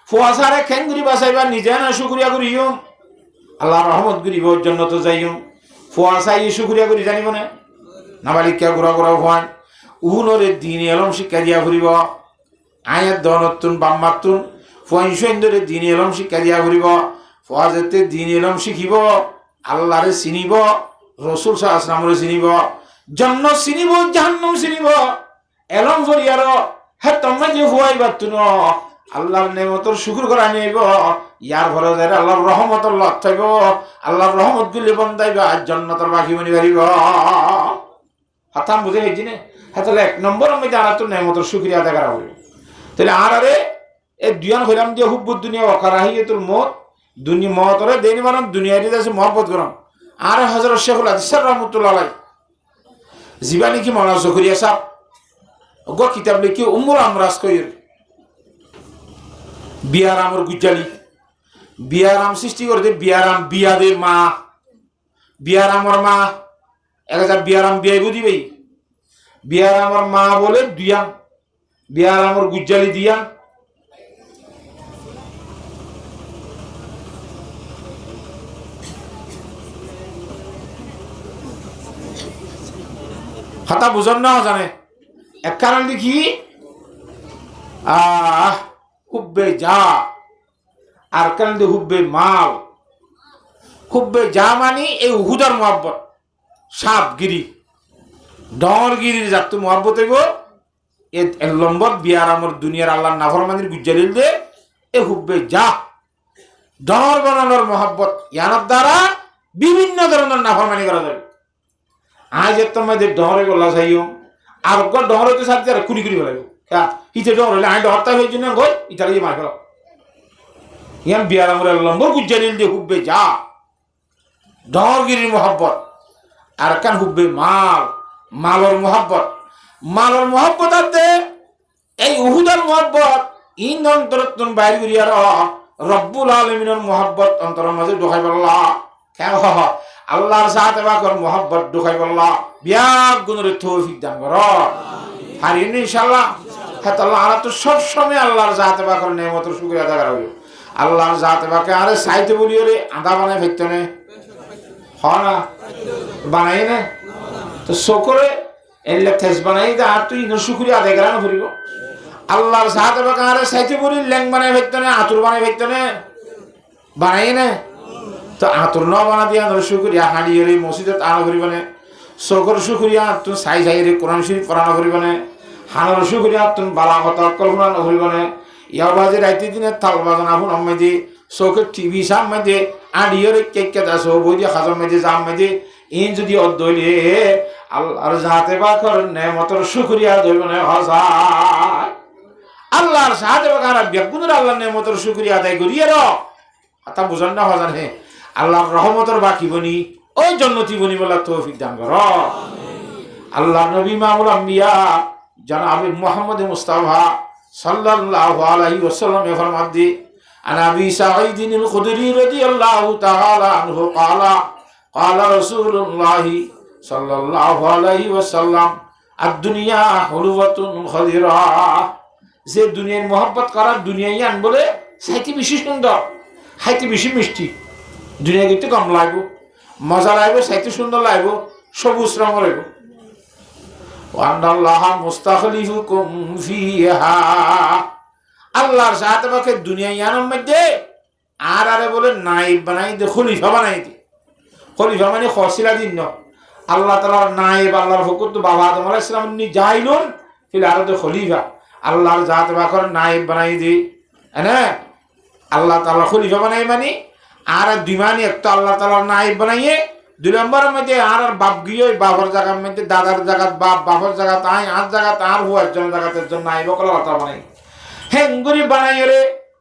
ফুয়াশারে খেঙ্গুরি বাসাইবা নিজে না শুক্রিয়া করিও আল্লাহ রহমত করিব জন্য তো যাইও ফুয়াশাই শুক্রিয়া করি জানিব না নাবালিকা ঘোরা ঘোরা হওয়ান উহুনরে দিন এলম শিক্ষা দিয়া ফুরিব আয়ের দনতুন বাম্মাতুন ফুয়াইন্দরে দিন এলম শিক্ষা দিয়া ফুরিব ফুয়া যেতে দিন এলম শিখিব আল্লাহরে চিনিব রসুল সাল্লাল্লাহু চিনিব জন্ন চিনিব জাহান্নাম চিনিব এলম ফরিয়ার হে তুমি যে হুয়াইবার তুন আল্লাহর নেমতর শুকুর করা নিব ইয়ার ভরে যাই আল্লাহর রহমতর লাভ থাকব আল্লাহর রহমত গুলি বন্ধাইবা জান্নাতের বাকি বনি পারিব হাতাম বুঝে গেছি না হ্যাঁ তাহলে এক নম্বর আমি জানা তোর নেমতর শুক্রিয়া আদায় করা হইব তাহলে আর আরে এই দুয়ান হইলাম দিয়ে হুব্বুদ দুনিয়া অকারাহি তোর মত দুনিয়া মতরে দেনি বানাম দুনিয়াতে আছে মহব্বত করাম আর হযরত শেখুল হাদিস রাহমাতুল্লাহ আলাইহি জীবানী কি মাওলানা জকরিয়া সাহেব গো কিতাব লিখি উম্মুল আমরাজ কইর বিয়ারামর গুজালি বিয়ারাম সৃষ্টি করে দে বিয়ারাম বিয়াদের মা বিয়ারামর মা একটা বিয়ারাম বিয়াই বুঝি ভাই বিয়ারামর মা বলে দুয়ান বিয়ারামর গুজালি দিয়ান হাতা বুঝন না জানে এক কারণ দেখি হুব্বে যা আর কারণ হুব্বে মাল হুব্বে যা মানি এই উহুদার মহব্বত সাপগিরি ডরগিরির যাত মহব্বত হইব এ লম্বর বিয়ার আমার দুনিয়ার আল্লাহ নাফরমানির গুজারিল দে এ হুব্বে যা ডর বানানোর মহব্বত ইয়ানোর দ্বারা বিভিন্ন ধরনের নাফরমানি করা যাবে আজ তোমাদের ডরে গলা চাইও আর ডর হইতে সাথে আর কুড়ি কুড়ি ফেলাইব হিতে ডর হইলে আই ডরটা হয়ে জন্য গই ইতালি মার ফেল ইয়ান বিয়ার আমার লম্বর গুজারিল দে হুব্বে যা ডরগিরির মহব্বত আর কান হুব্বে মাল মালর মহব্বত আছে এই উহুদার মহব্বত ইন অন্তরত্ন বাইর করিয়ার রব্বুল আলামিনের মহব্বত অন্তরের মাঝে ঢোকাই বললা কেন আল্লাহর সাথে বাকর মহব্বত ঢোকাই বললা বিয়াগ গুণের তৌফিক দান কর হারিয়ে ইনশাআল্লাহ হ্যাঁ আল্লাহ আর তো সব সময় আল্লাহর সাথে বাকর নেমতের শুকরিয়া আদায় করা হইল আল্লাহর সাথে বাকে আরে সাইতে বলিও রে আদা বানাই ফেলতে নে হয় না বানাই না তো শকরে এলে থেস বানাই দা আর তুই শুকরিয়া আদায় করা না ফুরিব আল্লাহর সাথে বাকে আরে সাইতে বলি ল্যাং বানাই ফেলতে নে আতুর বানাই ফেলতে নে বানাই না তো আতুর ন বানা দিয়া শুকরিয়া হাঁড়িয়ে রে মসজিদত আনা করিব না শকর শুকরিয়া তুই সাই সাই রে কোরআন শরীফ পড়ানো করিব না হানার শুকরিয়া তুই বালা কথা কল্পনা করিব না ইয়ার বাজে রাইতে দিনে তাল বাজানা ফুন আম্মে দি চৌকের টিভি সামনে দে আডিওর কেক দাসো বই দিয়ে খাজর মেদে জামে দে ইন যদি অদ্দইলে আল্লাহর জাতে বাকর নেমতর শুকরিয়া দইব না হসায় আল্লাহর সাথে বাকার বেগুনের আল্লাহর নেমতর শুকরিয়া আদায় করিয়ে র তা বুঝান না হজান হে আল্লাহর রহমতর বাকি বনি ওই জন্নতি বনি বলা তৌফিক দান কর আল্লাহ নবী মামুল আম্বিয়া জনাব মুহাম্মদ মুস্তাফা সাল্লাল্লাহু আলাইহি ওয়াসাল্লাম ফরমান দি عن أبي سعيد الخدري رضي الله تعالى عنه قال قال رسول الله صلى الله عليه وسلم الدنيا حلوة خضرا যে দুনিয়ার মহব্বত করার দুনিয়ায়ান বলে সাইতে বেশি সুন্দর খাইতে বেশি মিষ্টি দুনিয়া কিন্তু কম লাগবে মজা লাগবে সাইতে সুন্দর লাগবে সবুজ রঙ লাগবে وأن الله مستخلفكم فيها আল্লাহর সাথে বাকে দুনিয়া ইয়ানোর মধ্যে আর আরে বলে নাইব বানাই দে খলিফা বানাই দে খলিফা মানে খসিলা দিন আল্লাহ তাআলার নাইব আল্লাহর হুকুম তো বাবা আদম আলাইহিস সালাম নি যাইলুন ফিল আরদে খলিফা আল্লাহর জাতে বাকর নাইব বানাই দে না আল্লাহ তাআলা খলিফা বানাই মানে আর দুই মানে একটা আল্লাহ তাআলার নাইব বানাইয়ে দুই নম্বরের মধ্যে আর বাপ গিয়ে বাবার জায়গার মধ্যে দাদার জায়গা বাপ বাবার জায়গা তাই আর জায়গা তার হুয়ার জন্য জায়গাতে জন্য নাইব কলা কথা বানাই হেঙ্গুরি বানাই রে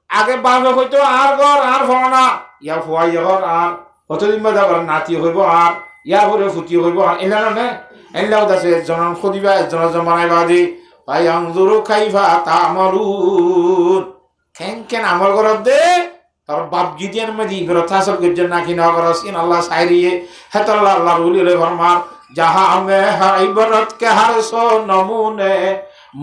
আগে বাপে হইতো আর ঘর আর ফনা ইয়া ফুয়াই ঘর আর কতদিন বাদা করে নাতি হইব আর ইয়া ভরে ফুটি হইব আর এলা না এলাও দাসে জনম খদিবা জন জমানাই বাদি ভাই আনজুরু কাইফা তামালুন কেন কেন আমল করব দে তার বাপ গিদিয়ান মধ্যে ইবরত হাসল করছেন নাকি না করছেন আল্লাহ সাইরিয়ে হেতাল্লাহ আল্লাহ রুলি ফরমান जहां में है इबरत के हर सो नमूने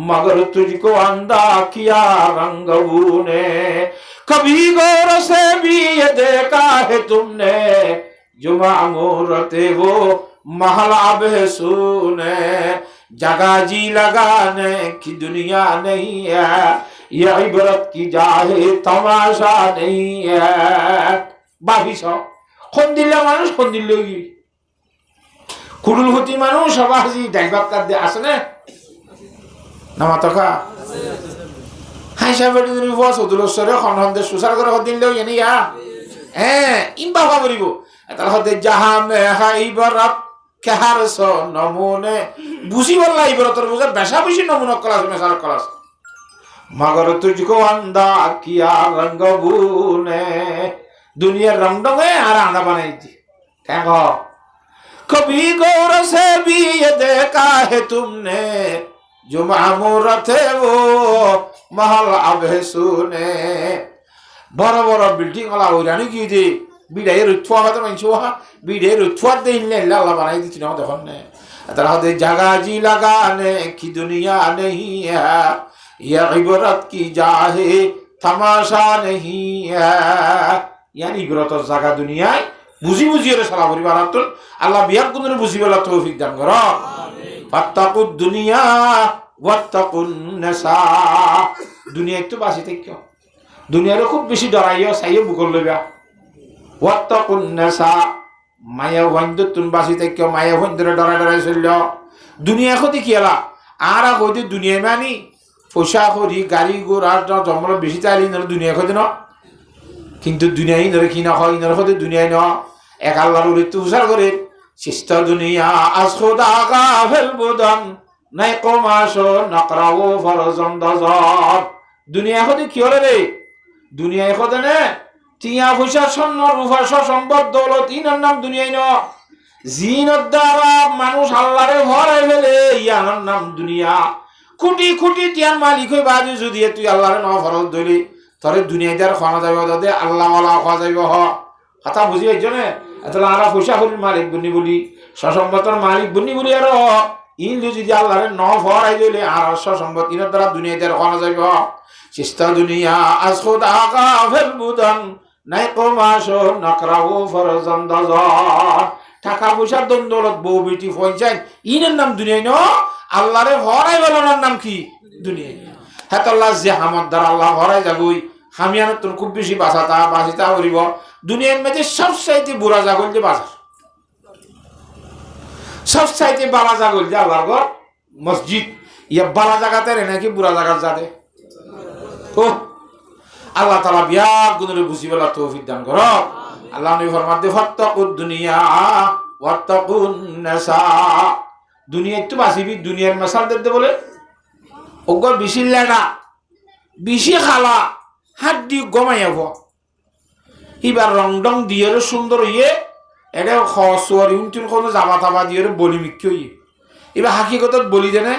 मगर तुझको अंधा किया रंगबू ने कभी गौर से भी ये देखा है तुमने जो मामूरते वो महला बेसुने जगह जी लगाने की दुनिया नहीं है ये इबरत की जाहे तमाशा नहीं है बाकी सो कौन दिल्ला मानुष कौन दिल्ली কুড়ুল হতি মানুষ সবাই ডাইভার কার দিয়ে আসে না মাতকা হাইসা বেটি তুমি বস উদুলশ্বরে খনন্দে সুসার করে দিন লই এনি ইয়া ইম্বা ভাবরিব তার হতে জাহা মে হাইবরাত কাহার স নমুনে বুঝি বললা ইবরতর বুঝা বেশা বেশি নমুনা ক্লাস মেসার ক্লাস মগর তুজকো আন্দা কিয়া রঙ্গবুনে দুনিয়ার রংডঙে আর আন্দা বানাইছি কেন कभी गौर से भी ये देखा है तुमने जो मामूर थे वो महल अब है सुने बड़ा बड़ा बिल्डिंग वाला हो जाने की थी बिड़े रुत्वा का तो मैं चुहा बिड़े रुत्वा दे इन्हें लाला बनाई थी ना देखो ने तरह दे जगह जी लगाने की दुनिया नहीं है ये इबरत की जाहे तमाशा नहीं है यानी इबरत और जगह दुनिया বুঝি বুঝি এর সারা পরিবার আতুল আল্লাহ বিয়াক গুণের বুঝি বলা তৌফিক দান করো ফাত্তাকুদ দুনিয়া ওয়াত্তাকুন নাসা দুনিয়া একটু বাসি থেকে দুনিয়ারে খুব বেশি ডরাইও চাইও বুকল লইবা ওয়াত্তাকুন নাসা মায়া ভন্দ তুন বাসি থেকে মায়া ভন্দরে ডরাই চলল দুনিয়া ক্ষতি কি এলা আর কইতে দুনিয়া মানি পয়সা করি গাড়ি ঘোড়া জমল বেশি চাইলি দুনিয়া ক্ষতি ন কিন্তু দুনিয়া ইনরে কি না হয় ইনরে হতে দুনিয়ায় ন এক আল্লাহর উরিতে উসার করে সিস্তা দুনিয়া আজ খোদা কা ফেলবুদান নাই কমাশো নকরাও ফরজন দজর দুনিয়া হতে কি হলে রে দুনিয়া হতে নে টিয়া পয়সা স্বর্ণ রূপা সম্পদ দৌলত ইনার নাম দুনিয়ায় ন জিনের দ্বারা মানুষ আল্লাহরে ভরাই ফেলে ইয়ার নাম দুনিয়া কোটি কোটি টিয়ার মালিক হই বাজে যদি তুই আল্লাহরে ন ফরজ ধরি তরে দুনিয়াদার খাওয়া যাবে তাদের আল্লাহ ওয়ালা খাওয়া যাবে কথা বুঝি এই জন্য তাহলে আমরা পয়সা করির মালিক বনি বলি সসম্পদর মালিক বনি বলি আর ইন যদি আল্লাহরে ন ফরাই দিলে আর সসম্পদ ইনার দ্বারা দুনিয়াদার খাওয়া যাবে চিস্তা দুনিয়া আজ খোদা কা ফেলবুদান নাই কমাশো নকরাও ফরজান দাজার টাকা পয়সার দন্দলত বউ বেটি পঞ্চায়েত ইনের নাম দুনিয়ায় ন আল্লাহরে ফরাই বলানোর নাম কি দুনিয়ায় হেতাল্লাহ যে আমার দ্বারা আল্লাহ ভরাই যাবই হামিয়ান তোর খুব বেশি বাঁচিতা করিব দুনিয়ার মধ্যে সব চাইতে বুড়া জাগল যে বাজার সব চাইতে বালা জাগল যে আল্লাহর মসজিদ ইয়া বালা জাগাতে রে নাকি বুড়া জাগার যাতে ও আল্লাহ তাআলা বিয়া গুণরে বুঝি বলা তৌফিক দান কর আল্লাহ নবী ফরমাতে ফাত্তাকুদ দুনিয়া ওয়াত্তাকুন নাসা দুনিয়া একটু বাঁচিবি দুনিয়ার মাসাল দিতে বলে ওগর বেশি লেডা বেশি খালা হাত দিয়ে গমাই হব এবার রং ডং দিয়ে সুন্দর ইয়ে এটা খসুয়ার ইউনিটির কোনো জামা তামা দিয়ে বলি মিক্কি হইয়ে এবার হাকিকতত বলি দেনে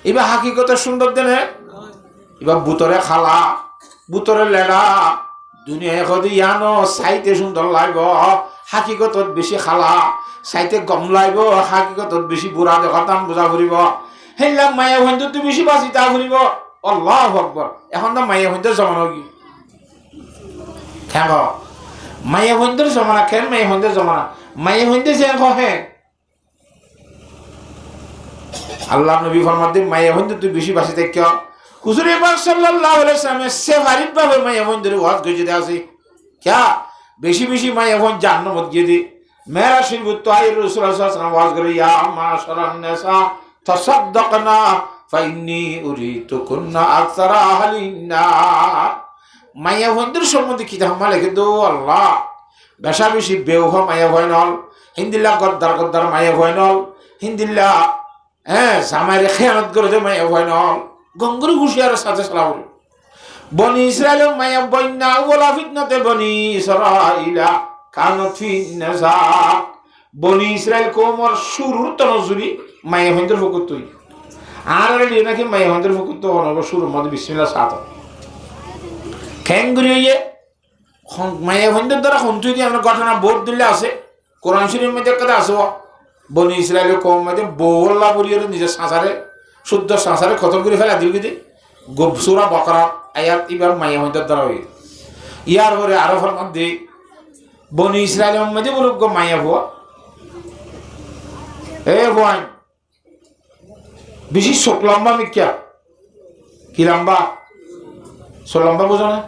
এবার হাকিকত সুন্দর দেনে এবার বুতরে খালা বুতরে লেডা দুনিয়া এখন ইয়ানো সাইতে সুন্দর লাগব হাকিকতত বেশি খালা সাইতে গম লাগব হাকিকতত বেশি বুড়া দেখাতাম বোঝা ফুরিব হেলাম মায়া হইতে তুই বেশি বাঁচি তা ফুরিব আল্লাহু আকবার এখন তো মায়া হইতে জমানো কি কেন মায়া হইতে জমানা কেন মায়া হইতে জমানা মায়া হইতে যে কহে আল্লাহ নবী ফরমাতে মায়া হইতে তুই বেশি বাঁচি থাক হুজুর পাক সাল্লাল্লাহু আলাইহি ওয়াসাল্লাম সেভারিত ভাবে মায়া হইতে ওয়াজ করে দিয়ে আছে क्या বেশি বেশি মায়া হইতে জান্নাত গিয়ে দি মেরা শিরবুত তাহির রাসূলুল্লাহ সাল্লাল্লাহু আলাইহি ওয়াসাল্লাম ওয়াজ করে ইয়া মাশারান নিসা তাসাদদাকনা ফাইন্নি উরিতু কুন্না আকসারা আহলিন নার মায়া হইদের সম্বন্ধে কি ধাম্মা লিখে দো আল্লাহ বেশা বেশি বেওহ মায়া হয় নল হিন্দিল্লা গদ্দার মায়া হয় নল হিন্দিল্লা জামাইরে খেয়ানত করে দে মায়া হয় নল গঙ্গুর হুশিয়ার সাথে সালাম বনি ইসরাইল মায়া বন্যা ওলা ফিতনাতে বনি ইসরাইলা কানত ফি নাসা বনি ইসরাইল কোমর শুরুর তনজুরি মায়া হইদের ফকুত তুই আর রে নাকি মায়া হইদের ফকুত তো অনব শুরুর মধ্যে বিসমিল্লাহ সাথ খেঙ্গুরি হইয়ে মায়া ভঞ্জের দ্বারা সন্তুই দিয়ে আমরা ঘটনা বোধ দিলে আছে কোরআন শরীফের মধ্যে কথা আছে বনি ইসরায়েলের কম মধ্যে বৌল্লা বলিয়ে নিজের সংসারে শুদ্ধ সংসারে খতম করে ফেলা দিল কিন্তু সুরা বকরা আয়াত এবার মায়া ভঞ্জের দ্বারা হয়ে ইয়ার পরে আরো মধ্যে বনি ইসরায়েলের মধ্যে বলুক গো মায়া ভুয়া এ ভুয়ান বেশি চোখ লম্বা মিক্যা কি লম্বা চোখ লম্বা বোঝো না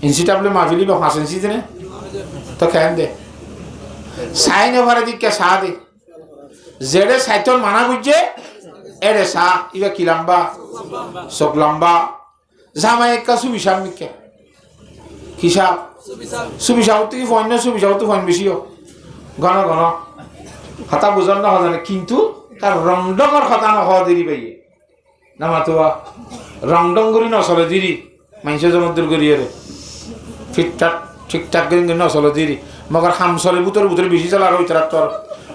ইঞ্চি টাপলে মাফিলি বা 5 ইঞ্চি দিনে তো খেয়াল দে সাইন ওভারে দিকে সা দে জেডে সাইতন মানা বুঝছে এরে সা ইবা কি লম্বা চোখ লম্বা জামাই একটা সুবিশাল মিক্যা হিসাব সুবিশাল থেকে ফোন না সুবিশাল তো ফোন বেশিও ঘন ঘন হাতা বুঝান না জানে কিন্তু তার রংডঙর কথা না হওয়া দেরি পাইয়ে না মাতুয়া রংডং করি নচলে দিরি মানুষের জমদ্দুর করিয়ে রে ঠিকঠাক ঠিকঠাক করে নচলে দিরি মগর হামসলে বুতরে বেশি চলা আর ওই তার তোর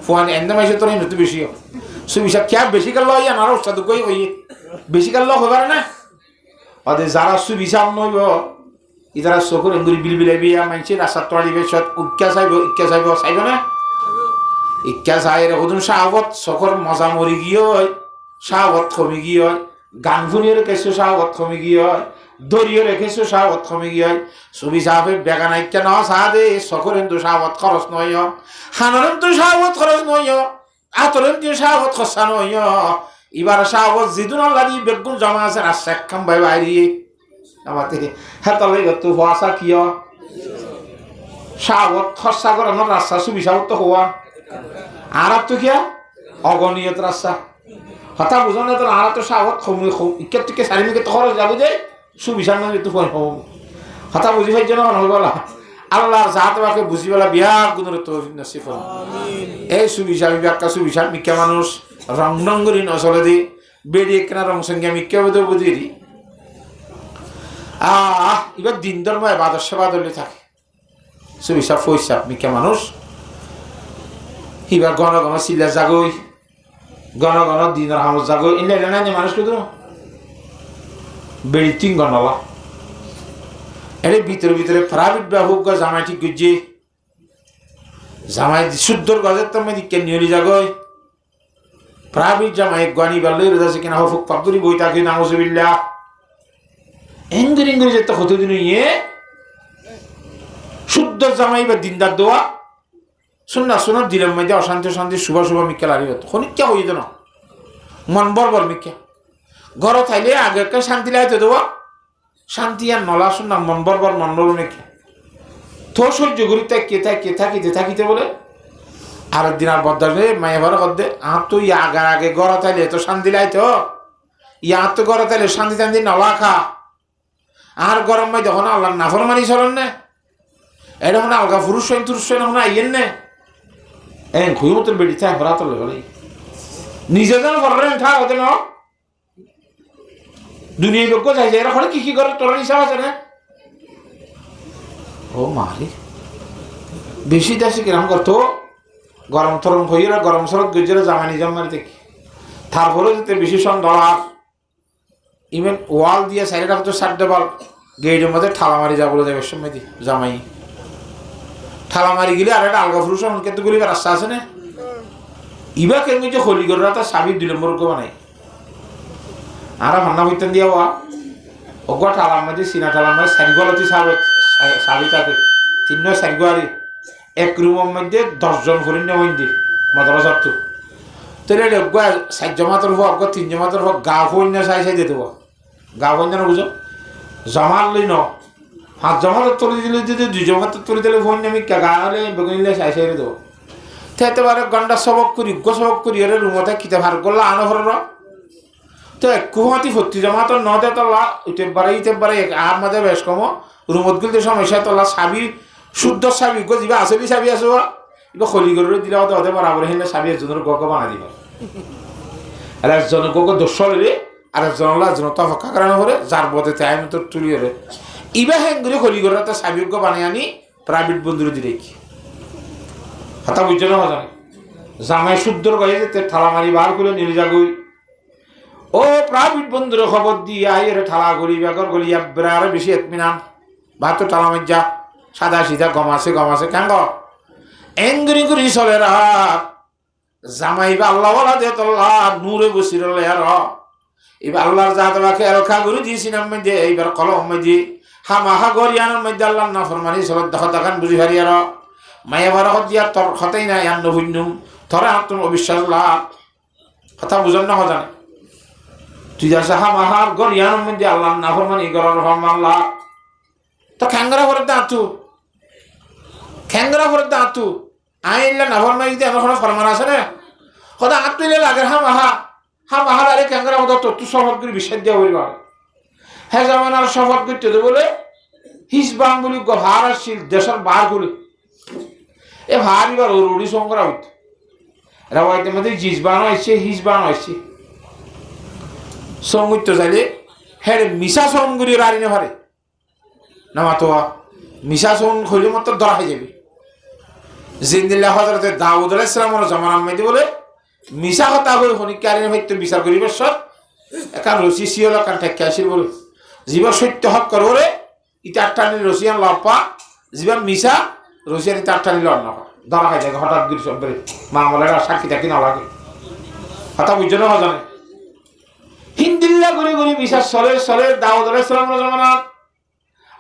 ফোন এনে মাইসে তোর হিন্দু বেশিও সুবিশা ক্যা বেশি কাল লয় আর ওস্তাদ কই ওই বেশি কাল লয় হবার না ওদের যারা সুবিশা নইব ইতারা চকুর এঙ্গুরি বিলবিলাই বিয়া মানছে রাস্তা তলিবে সব ইক্কা চাইব না ইক্কা চাই রেখুন সাহবত চকুর মজা মরি গিয়ে হয় সাহবত কমি গিয়ে হয় গান শুনিয়ে রেখেছো সাহবত কমি গিয়ে হয় দরিয়ে রেখেছো সাহবত কমি গিয়ে হয় ছবি সাহাবে বেগা নাইকা ন চাহ দে চকুর এন্তু সাহবত খরচ নয় হানরেন তো সাহবত খরচ নয় আতরেন তো সাহবত খরচা নয় এবার সাহবত যিদুন আল্লাহ দিয়ে বেগুন জমা আছে রাস্তা একখান বাই বাইরিয়ে আমাতে হেতলে গত হওয়া কিয় সাহবত খরচা করানোর রাস্তা সুবিশাবত তো হওয়া আর তো কিয়া অগণীয়ত রাস্তা হঠাৎ বুঝানো তো আর তো সাহবত ইকে টিকে চারিমিকে তো খরচ যাব যে সুবিশাল নয় তো ফোন হব হঠাৎ বুঝি পাইছ না হল বলা আল্লাহর জাহাতবাকে বুঝি বলা বিয়া গুণের তো নসিব এই সুবিশাল ব্যাখ্যা সুবিশাল মিক্কা মানুষ রং রঙ্গরি নচলে দি বেরিয়ে কেনা রং সঙ্গে মিক্কা বোধ বুঝি দি এবার দিন ধর্ময় বাদর্শ বাদলে থাকে সুবিশাল ফৈসাব মিক্কা মানুষ এবার ঘন ঘন সিলা জাগই ঘন ঘন দিনের হামস জাগই এনে না মানুষ কিন্তু বেড়ি 3 ঘন্টা এর ভিতরে প্রাইভেট বা হোক জামাই ঠিক করছে জামাই শুদ্ধর গজের তো দিকে নিয়ে জাগই প্রাইভেট জামাই গানি বাল্লে রয়েছে কিনা হফুক পাবদুরি বই থাকে নামজবিল্লা এঙ্গুরি যেতে কতদিন ইয়ে শুদ্ধ জামাই বা দিনদার দোয়া শোনা দিলের মধ্যে অশান্তি শুভ মিক্কা লারি হতো খনিকা হইত না মন বরবর মিক্কা ঘর থাইলে আগে শান্তি লাইতে দেওয়া শান্তি আর নলা শোনা মন বরবর মন্ডল মিক্কা তো সহ্য করি তাই কে থাকিতে বলে আর দিন আর বদারে মায়ে ভরা করদে তো আগে ঘর থাইলে তো শান্তি লাইতে তো ঘর থাইলে শান্তি টান্তি নলা খা আর গরম মাই যখন আল্লাহ নাফরমানি চলেন না এটা মানে আলগা পুরুষ না আইয়েন না খুঁই মতন বেড়ি থাকে ভরা তোলে বলে নিজে যেন বলেন থাক হতে না দুনিয়া লোক চাইছে এরা ফলে কি করে তোর হিসাব আছে না ও মারি বেশি দেশে কিরম করতো গরম থরম হইরা গরম সরত গজরে জামানি জামানি দেখি তারপরে যেতে বেশি সন ডলার ইভেন ওয়াল দিয়ে সাইডে রাখতো 60 বল গেটের মধ্যে ঠালা মারি যা বলে যাবে সময় দি জামাই ঠালা মারি গেলে আর একটা আলগা ফুরুষ কতগুলি রাস্তা আছে না ইবা কেন যে হলি করে রাতা সাবি 2 নম্বর কো বানাই আর হান্না হইতেন দিয়া ওয়া ওগা ঠালা মধ্যে সিনা ঠালা মধ্যে সারিগলতি সাবি থাকে 3 সারিগলি এক রুমের মধ্যে 10 জন হরিণ হইন্দি মাদ্রাসার তো তেরে ওগা 7 জমাতের হোক ওগা 3 জমাতের হোক গা হইন না সাই দেব গা হইন না বুঝো জমার লই ন 5 জমাতের তুলি দিলে যদি 2 জমাতের তুলি দিলে ফোন আমি গালে বগিলে সাই দেব তেতে বারে গন্ডা সবক করি এর রুমতে কিতে ভার গলা আনো হর তো কুমাতি ফতি জমাতের নদে তলা ইতে বারে আর মধ্যে বেশ কম রুমত গুলতে সমস্যা তলা সাবি শুদ্ধ সাবি গো দিবা আসলি সাবি আসো ইবা খলি করে দিলা হতে বরাবর হেলে সাবি একজনের গগ বানা দিবা আর একজনের গগ দশলে আর একজনলা জনতা ফকা করানো করে যার বদে টাইম তো তুলিয়ে রে ইবা হেঙ্গুরি খলি করে তা সাবি গগ বানাই আনি প্রাইভেট বন্ধুরে দিলে কি হাতা বুঝছো না জানে জামাই শুদ্ধর গয়ে যেতে ঠালা মারি বার করে নিয়ে যাগই ও প্রাইভেট বন্ধুরে খবর দিয়ে আই রে ঠালা করি বেগর গলি বেড়ারে বেশি এতমিনান ভাত তো ঠালা মার যা সাদা সিধা গমাছে কেন এঙ্গুরি গুরি চলে রাত জামাইবা আল্লাহ বলা দে তোল্লা নূরে বসির আর এবার আল্লাহর জাতবাকে এলখা গুরু দিয়েছিলাম মধ্যে এইবার কলম মধ্যে হামাহা গরিয়ানোর মধ্যে আল্লাহ না ফরমানি চলত দেখান বুঝি হারি আর মায়া বারা দিয়া তোর হতেই নাই আন্ন হুন্নুম থরে আত্ম অবিশ্বাস লাভ কথা বুঝন না জানে তুই যাস হামাহার গরিয়ানোর মধ্যে আল্লাহ না ফরমানি গরার ফরমাল্লাহ তো খ্যাংরা ভরে দাঁতু আইনলে না ফরমাই যদি আমার কোনো ফরমান আছে না কথা আত্মীয় লাগে হামাহা আরে খ্যাংরা মতো তুই শপথ করে বিশ্বাস দেওয়া বলি হ্যাঁ যেমন আর শপথ করতে বলে হিসবাং বলি ভার আসছিল দেশের বার বলে এ ভার এবার রুড়ি সংগ্রা হইত রাইতে মধ্যে জিসবানো আসছে হিসবানো আসছে সঙ্গিত চাইলে হ্যাঁ মিশা সঙ্গুরি রাড়িনে ভারে না মাতোয়া মিশা সঙ্গ হইলে মাত্র ধরা হয়ে যাবে জিন্দিল্লা হজরতে দাউদ আলাইহিস সালামের জামানার মধ্যে বলে মিশা কথা হই হনিকারিনে হইতে বিচার করিবার সব একান রসি সিওলা কান ঠেকে আসিল বলে জীবা সত্য হক করে ইটা টানি রসিয়ান লপা জীবা মিশা রসিয়ান ইটা টানি লড় না ধরা খাই যায় হঠাৎ গিরি সব ধরে মামলার সাক্ষী থাকি না লাগে কথা বুঝছো না জানে হিন্দিল্লা ঘুরি মিশা সলের দাউদ আলাইহিস সালামের জামানাত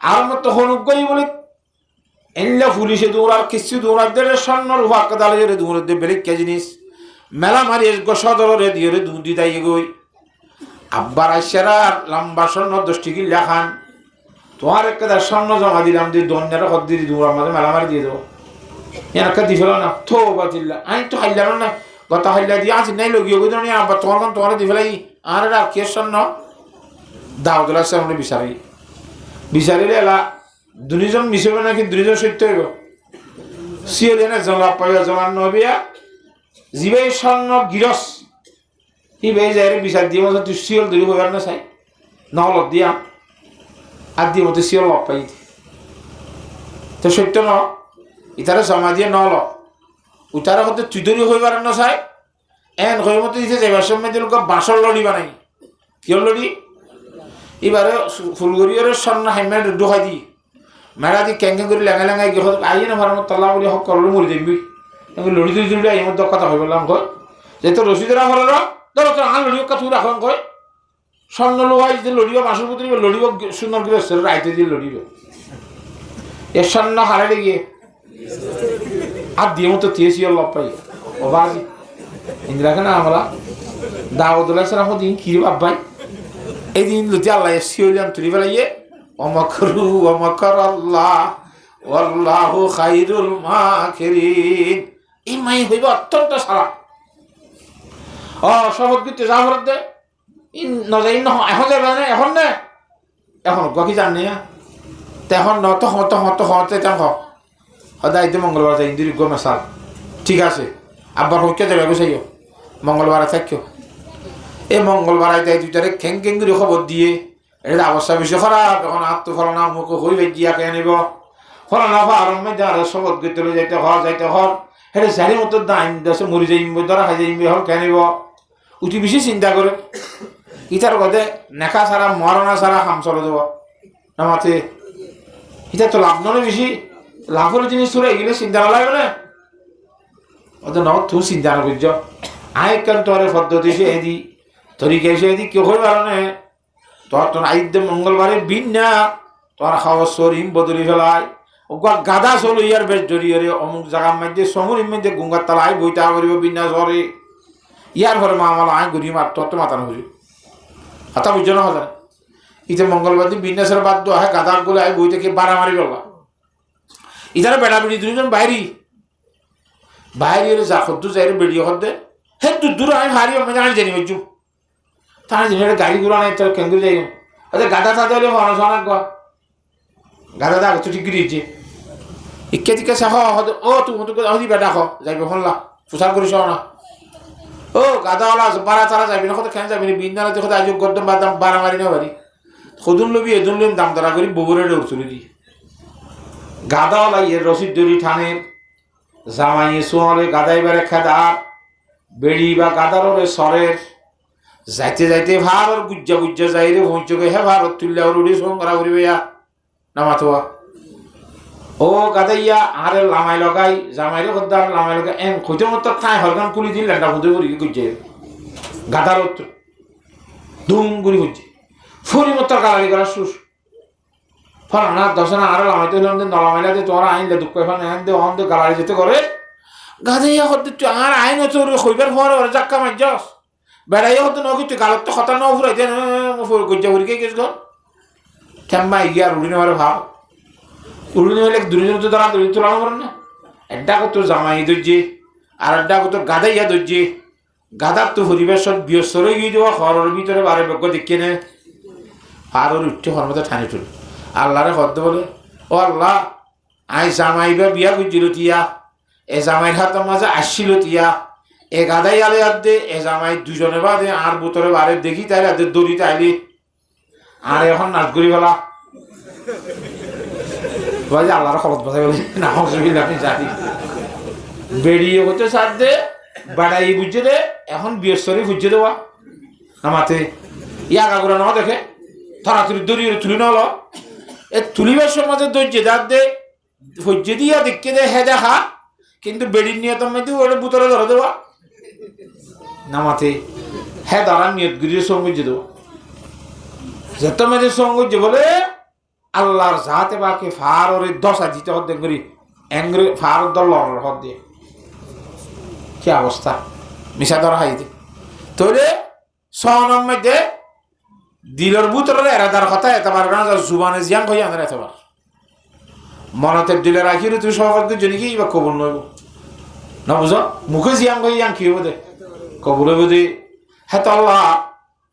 আর মতো হনুক গই বলে এনলা পুলিশে দৌড়ার কিছু দৌড়াদের স্বর্ণর হুয়াক্কা দাঁড়িয়ে দৌড়াতে বেলেগ কে জিনিস মেলা মারি গসদরে দিয়ে দুধি দাইয়ে গই আব্বার আইসারা লম্বা স্বর্ণ 10 টিকি লেখান তোমার একটা স্বর্ণ জমা দিলাম দিয়ে দন্যারা কত দিয়ে দৌড়ার মাঝে মেলা মারি দিয়ে দেবো এনাকে দি ফেলো না থো বাতিল্লা আমি তো হাইলাম না গত হাইলা দিয়ে আজ নাই লগিয়ে গই নি আব্বা তোমার দি ফেলাই আর কে স্বর্ণ দাউদ আলাইহিস সালামের বিচারিলে এলা দুজন মিশবে নাকি দুজন সত্য হইব সিএল এনে জমা পাইয়া জমান নবিয়া জিবাই স্বর্ণ গিরস হি ভাই যাই বিচার দিয়ে মতো তুই সিএল ধরি হইবার না চাই নহলত দিয়া আর দিয়ে মতো সিএল লগ পাই তো সত্য ন ইতারে জমা দিয়ে নহল উতারে মতো তুই ধরি হইবার না চাই এন হয়ে মতো দিতে যাইবার সময় দিল বাঁশর লড়ি বানাই কিয় লড়ি এবারে ফুলগড়িয়ার স্বর্ণ হাইমার ডুহাই দি মেড়া দি ক্যাঙ্গে করে লেঙা লেঙাই গিয়ে আইয়ে না ভাড়া তল্লা বলি হক করলে মরি দেখবি লড়ি দিলে এই মধ্যে কথা হয়ে বললাম কয় যেহেতু রসিদেরা হল ধরো তো আন লড়িও কাঠু রাখন কয় স্বর্ণ লোহাই যদি লড়িব মাসুর পুত্র লড়িব সুন্দর করে রাইতে দিয়ে লড়িব এর স্বর্ণ হারাইলে গিয়ে আর দিয়ে মতো তেয়েছি লব পাই ও বাজি ইন্দিরাকে না আমরা দাউদ আলাইহিস সালাম দিন কি বাবাই এই দিন লুতি আল্লাহ সিওলিয়ান তুলি ফেলাইয়ে অমকরু অমকর আল্লাহ আল্লাহু খাইরুল মাকিরিন এই মাই হইব অত্যন্ত সারা শপথ করতে যা ভরত দে নজাই ন এখন যাবে না এখন নে এখন গকি জান না তখন ন তো হতে তেমন সদায় দিতে মঙ্গলবার যাই ইন্দির গো মেসাল ঠিক আছে আব্বার হইকে যাবে গোসাইও মঙ্গলবার থাকিও এই মঙ্গলবার আইতে দুইটারে খেং করে খবর দিয়ে এটা অবস্থা বেশি খারাপ এখন আত্ম ফলনা মুখ হই গিয়া কে নিব ফলনা আরম্ভ আর শপথ করতে যাইতে হর হেঁটে সারি মতো দাইন দেশে মরি যাইব ধরা খাই যাইব হল কে নিব উঠি বেশি চিন্তা করে ইটার কথা নেখা ছাড়া মরনা ছাড়া খাম চলে দেব না মাতে ইটা তো লাভ নয় বেশি লাভের জিনিস তোরা এগুলো চিন্তা না লাগবে না ওদের ন তুই চিন্তা না করছ আয় কেন তোর পদ্ধতি সে এদি তরিকে এসে এদি কেউ হয়ে পারো না তোর আইদ্য মঙ্গলবারে বিন না তোর খাওয়ার শরীর বদলি ফেলায় গাদা চলো ইয়ার বেশ জড়িয়ে অমুক জায়গার মধ্যে শহরের মধ্যে গঙ্গার তালায় বইটা করিব বিন্যাস হরে ইয়ার ঘরে মা আমার আয় ঘুরি মার তোর তো মাথা না ঘুরি হাতা বুঝছো না হজা ইতে মঙ্গলবার দিন বিন্যাসের বাধ্য হয় গাদা গুলো আয় বই থেকে বাড়া মারি বলবা ইতারা বেড়া বেড়ি দুজন বাইরে যা খদ্দু যাই বেড়িয়ে খদ্দে হে দূর আমি হারি আমি জানি বুঝছু তাহলে জিনিস গাড়ি ঘুরা নাই তোর কেন্দ্র যাই আচ্ছা গাদা থাকতে হলে মানুষ অনেক গাদা দা তো ঠিক দিয়েছে ইকে টিকে চাহ ও তুমি বেটা খ যাইবে শুনলা পোশাক করিস না ও গাদাওয়ালা বারা তারা যাবি না কত খেয়ে যাবি না বিন্দালা দেখো আজ গদ্দম বাদাম বারা মারি না বাড়ি সদুন লবি এদুন লইম দাম দরা করি বগুড়ে উঠছুলি দি গাদাওয়ালা ইয়ের রসিদ দড়ি ঠানের জামাইয়ে সোয়ালে গাদাইবারে খেদার বেড়ি বা গাদারে সরের যাইতে ভারত গুজ্জা যাই রে ভঞ্চকে হে ভারত তুললে উড়ি সংগ্রা করিবে না মাথোয়া ও গাদাইয়া আরে লামাই লগাই জামাইরে খদ্দার লামাই লগাই এন খুঁজে মতো খাই হরগান কুলি দিন লেন্ডা খুঁজে করি গুজে গাদার উত্তর দুম গুলি গুজে ফুরি মতো গালারি করা শুস ফলানা দশনা আরে লামাইতে হলাম যে নলামাইলা যে তোরা আইনলে দুঃখ এখন আইন দে অন দে গালারি যেতে করে গাদাইয়া হতে তুই আর আইন তোর কইবার পরে ওরা জাক্কা মারছস বেড়াইয়া হতে নকি তুই গালত তো কথা ন ফুরাই দেন গুজা ফুরি কে গেছ গন কেম্মা ইয়া রুড়ি মারে ভাব উড়ুনি হলে দুজন তো তারা দড়ি তোলানো করেন না একটা কত জামাই দর্জি আর একটা কত গাদাইয়া দর্জি গাদার তো পরিবেশত ব্যস্তরে গিয়ে দেওয়া ঘরের ভিতরে বারে বেগ্য দেখে নে আরও উঠতে হরমতে ঠানি তুল আল্লাহরে হদ্দ বলে ও আল্লাহ আই জামাই বা বিয়া করছিল তিয়া এ জামাইয়ের হাতের মাঝে আসছিল তিয়া এ গাদাই আলে দে এ জামাই দুজনে বাদে আর বোতরে বারে দেখি তাই রাতে দড়ি তাইলি আর এখন নাচ করি বলা আল্লাহর খবর কথা বলে না অসুবিধা আপনি জানি বেরিয়ে হতে সার দে বাড়াই বুঝছে দে এখন বৃহস্পতি বুঝছে দেওয়া নামাতে ইয়াগা করে না দেখে থরাতুরি দড়িয়ে তুলি নল এ তুলিবার সমাজে দর্জে দাঁত দে হজ্জে দিয়া দেখে দে হে দেখা কিন্তু বেড়ির নিয়ে তো মেয়েদের ওটা বুতরে ধরে দেওয়া নামাতে হ্যাঁ দাঁড়ান নিয়ত গিরিয়ে সঙ্গে দেওয়া যেত মেয়েদের সঙ্গে বলে আল্লাহর জাতে বাকে ফাররে দশা দিতে হতে করি এংরে ফার দল হদ দিয়ে কি অবস্থা মিশা ধরা হাইতে তোরে সনম মধ্যে দিলর বুতরের এরাদার কথা এতবার না জুবানে জিয়ান কই আনরে এতবার মনতে দিলে রাখি তুই সহকারদের জন্য কি বা কবুল নইব না বুঝো মুখে জিয়ান কই আন কি হবে কবুল হবে যে হ্যাঁ তো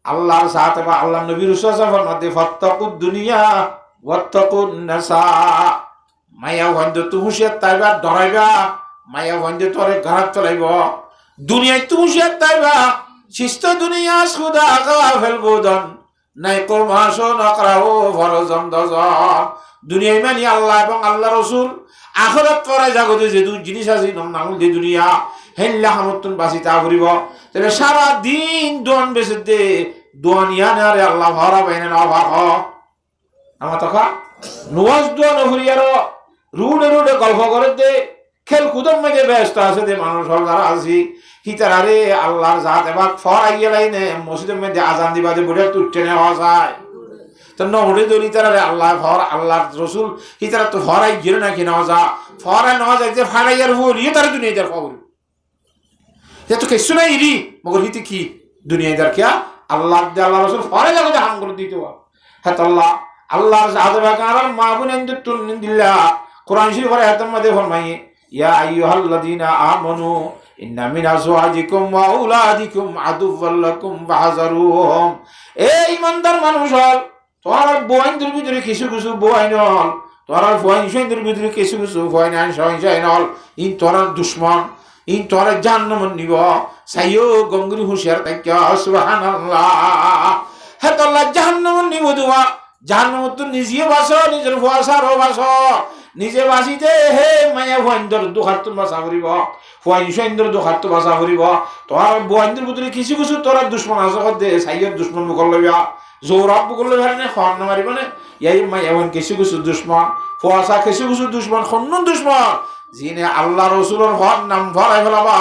আল্লাহর জাতে বা আল্লাহ নবী রাসূল ফরমাতে ফাত্তাকুদ দুনিয়া ওয়াত্তাকুন নাসা মায়া হন্দে তু হুশিয়ার তাইবা ডরাইবা মায়া হন্দে তোরে ঘাট চলাইব দুনিয়ায় তু হুশিয়ার তাইবা শিষ্ট দুনিয়া সুদা গাফেল গোদন নাই কো মাসো নকরাও ফরজন দজন দুনিয়ায় মানি আল্লাহ এবং আল্লাহ রাসূল আখিরাত পরে জগতে যে দুই জিনিস আছে নাম দে দুনিয়া হেল্লা হামতুন বাসিতা করিব তবে সারা দিন দোয়ান বেসে দে দোয়ানিয়া নারে আল্লাহ ভরা বাইনে না ভাগ আমার তখন নোয়াজ দোয়া নভরিয়ার রুডে রুডে গল্প করে দে খেল কুদম মেঘে ব্যস্ত আছে দে মানুষ যারা আছি হিতার আরে আল্লাহর জাত এবার ফর আইয়া লাইনে মসজিদের মধ্যে আজান দিবা দে বুড়ে তুই টেনে হওয়া যায় তো নহরে দলি তারা আল্লাহ ফর আল্লাহর রসুল হিতারা তো ফর আই গিয়ে নাকি নেওয়া যা ফর আই নেওয়া যায় যে ফাড়াইয়ার ভুল ইয়ে তারা দুনিয়াদার খবর যে তো কিছু নাই রি মগর হিতে কি দুনিয়াদার কিয়া আল্লাহ আল্লাহ রসুল ফরে যাবে হাম করে দিতে হ্যাঁ তো আল্লাহর জাদবা কারার মাবুনেন তুল্লিল্লাহ কোরআন শরীফের আয়াতের মধ্যে ফরমায়ে ইয়া আইয়ুহাল্লাযীনা আমানু ইন্না মিন আজওয়াজিকুম ওয়া আওলাদিকুম আদুওয়াল লাকুম ফাহযারুহুম এই ইমানদার মানুষ হল তোরা বইনের ভিতরে কিছু কিছু বইন হল তোরা বইনের ভিতরে কিছু কিছু বইন আন সহিন হল ইন তোরা দুশমন ইন তোরা জাহান্নামে নিব সাইয়ো গঙ্গুরি হুশিয়ার তাকিয়া সুবহানাল্লাহ হে তো আল্লাহ জাহান্নামে নিব দুয়া জাহান্নাম তো নিজে বাসো নিজের ফুয়াশারও বাসো নিজে বাসিতে হে মায়া ফুয়াইন্দর দুখাত্তর বাসা করিব ফুয়াইন্দর দুখাত্তর বাসা করিব তোর বুয়াইন্দর ভিতরে কিছু কিছু তোরা দুশ্মন আছে দে সাইয়ের দুশ্মন মুখল লইবা জোরাব মুখল লইবা না খন না মারিব না ইয়াই মায়া ফুয়াইন কিছু কিছু দুশ্মন ফুয়াশা কিছু কিছু দুশ্মন খন্নন দুশ্মন যিনি আল্লাহ রসুলের হক নাম ভরাই ফেলাবা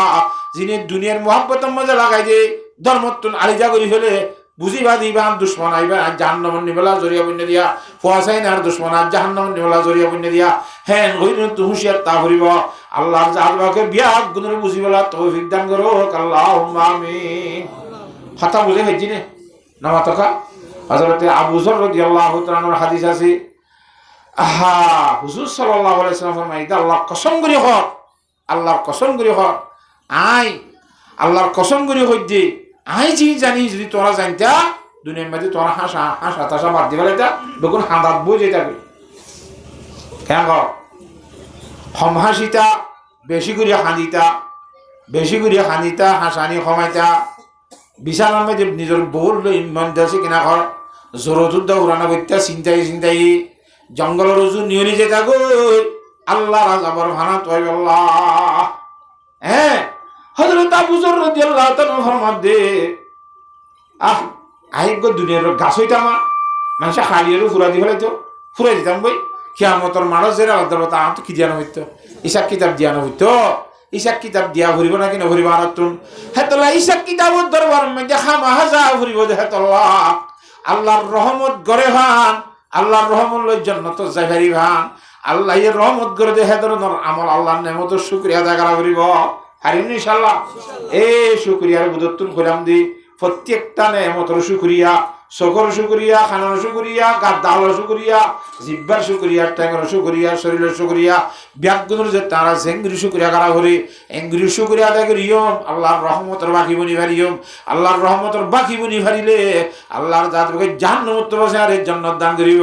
যিনি দুনিয়ার মোহাব্বতের মধ্যে লাগাই দিয়ে ধর্মত্তন আলিজা করি ফেলে বুঝিবা দিবা দুশ্মন আইবা আর জাহান্নামের নিবেলা জরিয়া বন্যা দিয়া ফুয়াশাইন আর দুশ্মন আর জাহান্নামের নিবেলা জরিয়া বন্যা দিয়া হ্যাঁ হইন তো হুঁশিয়ার তা করিব আল্লাহর জাতবাকে বিয়া গুণের বুঝিবেলা তৌফিক দান করো আল্লাহুম্মা আমিন কথা বুঝে হইছি নে নামা তকা হযরতে আবু যর রাদিয়াল্লাহু তাআলার হাদিস আছে আহা হুজুর সাল্লাল্লাহু আলাইহি ওয়াসাল্লাম ফরমাইতা আল্লাহর কসম করি হক আল্লাহর কসম করি হক আই আল্লাহর কসম করি হইদি আই জি জানি যদি তোরা জানতা দুনিয়ার মধ্যে তোরা হাসা হাসা তাসা বাদ দিবা এটা বেগুন হাঁদাত বই যেটা কেন হম হাসিতা বেশি করে হাঁদিতা হাসানি কমাইতা বিশালার মধ্যে নিজের বহুল ইমান দেশে কিনা ঘর জোরতুদ্দা উড়ানা বইতা চিন্তাই জঙ্গলের রজু নিয়লি যেটা গো আল্লাহ রাজাবর ভানা তয় আল্লাহ হ্যাঁ হযরত আবু যর রাদিয়াল্লাহু তাআলা ফরমাদে আইগো দুনিয়ার গাছ হইতাম মানুষ খালিয়েরও ফুরা দি ফেলাইতো ফুরাই দিতাম বই কিয়ামতর মানুষ যে আলাদা আম তো কি দিয়া নহিত ইসাক কিতাব দিয়া নহিত ইসাক কিতাব দিয়া ভরিব নাকি নভরিব আনতুন হেতলা ইসাক কিতাবত দরবার মধ্যে খামাহাজা ভরিব হেতলা আল্লাহর রহমত গরে ভান আল্লাহর রহমত লই জান্নাত যাই ভারি ভান আল্লাহ এর রহমত করে দে হেদরনর আমল আল্লাহর নেমতের শুকরিয়া আদায় করা ভরিব হারিম ইনশাআল্লাহ এই শুকরিয়ার বুদতুন কইলাম দি প্রত্যেকটা নেমতের শুকরিয়া সকল শুকরিয়া খানার শুকরিয়া গাদ্দাওয়ার শুকরিয়া জিব্বার শুকরিয়া ট্যাঙ্গর শুকরিয়া শরীরের শুকরিয়া ব্যাগুনের যে তারা জেঙ্গরি শুকরিয়া করা করে এঙ্গরি শুকরিয়া আদায় করিয়ম আল্লাহর রহমতের বাকি বনি ভারিয়ম আল্লাহর রহমতের বাকি বনি ভারিলে আল্লাহর জাতকে জান্নাত বসে আর জান্নাত দান করিব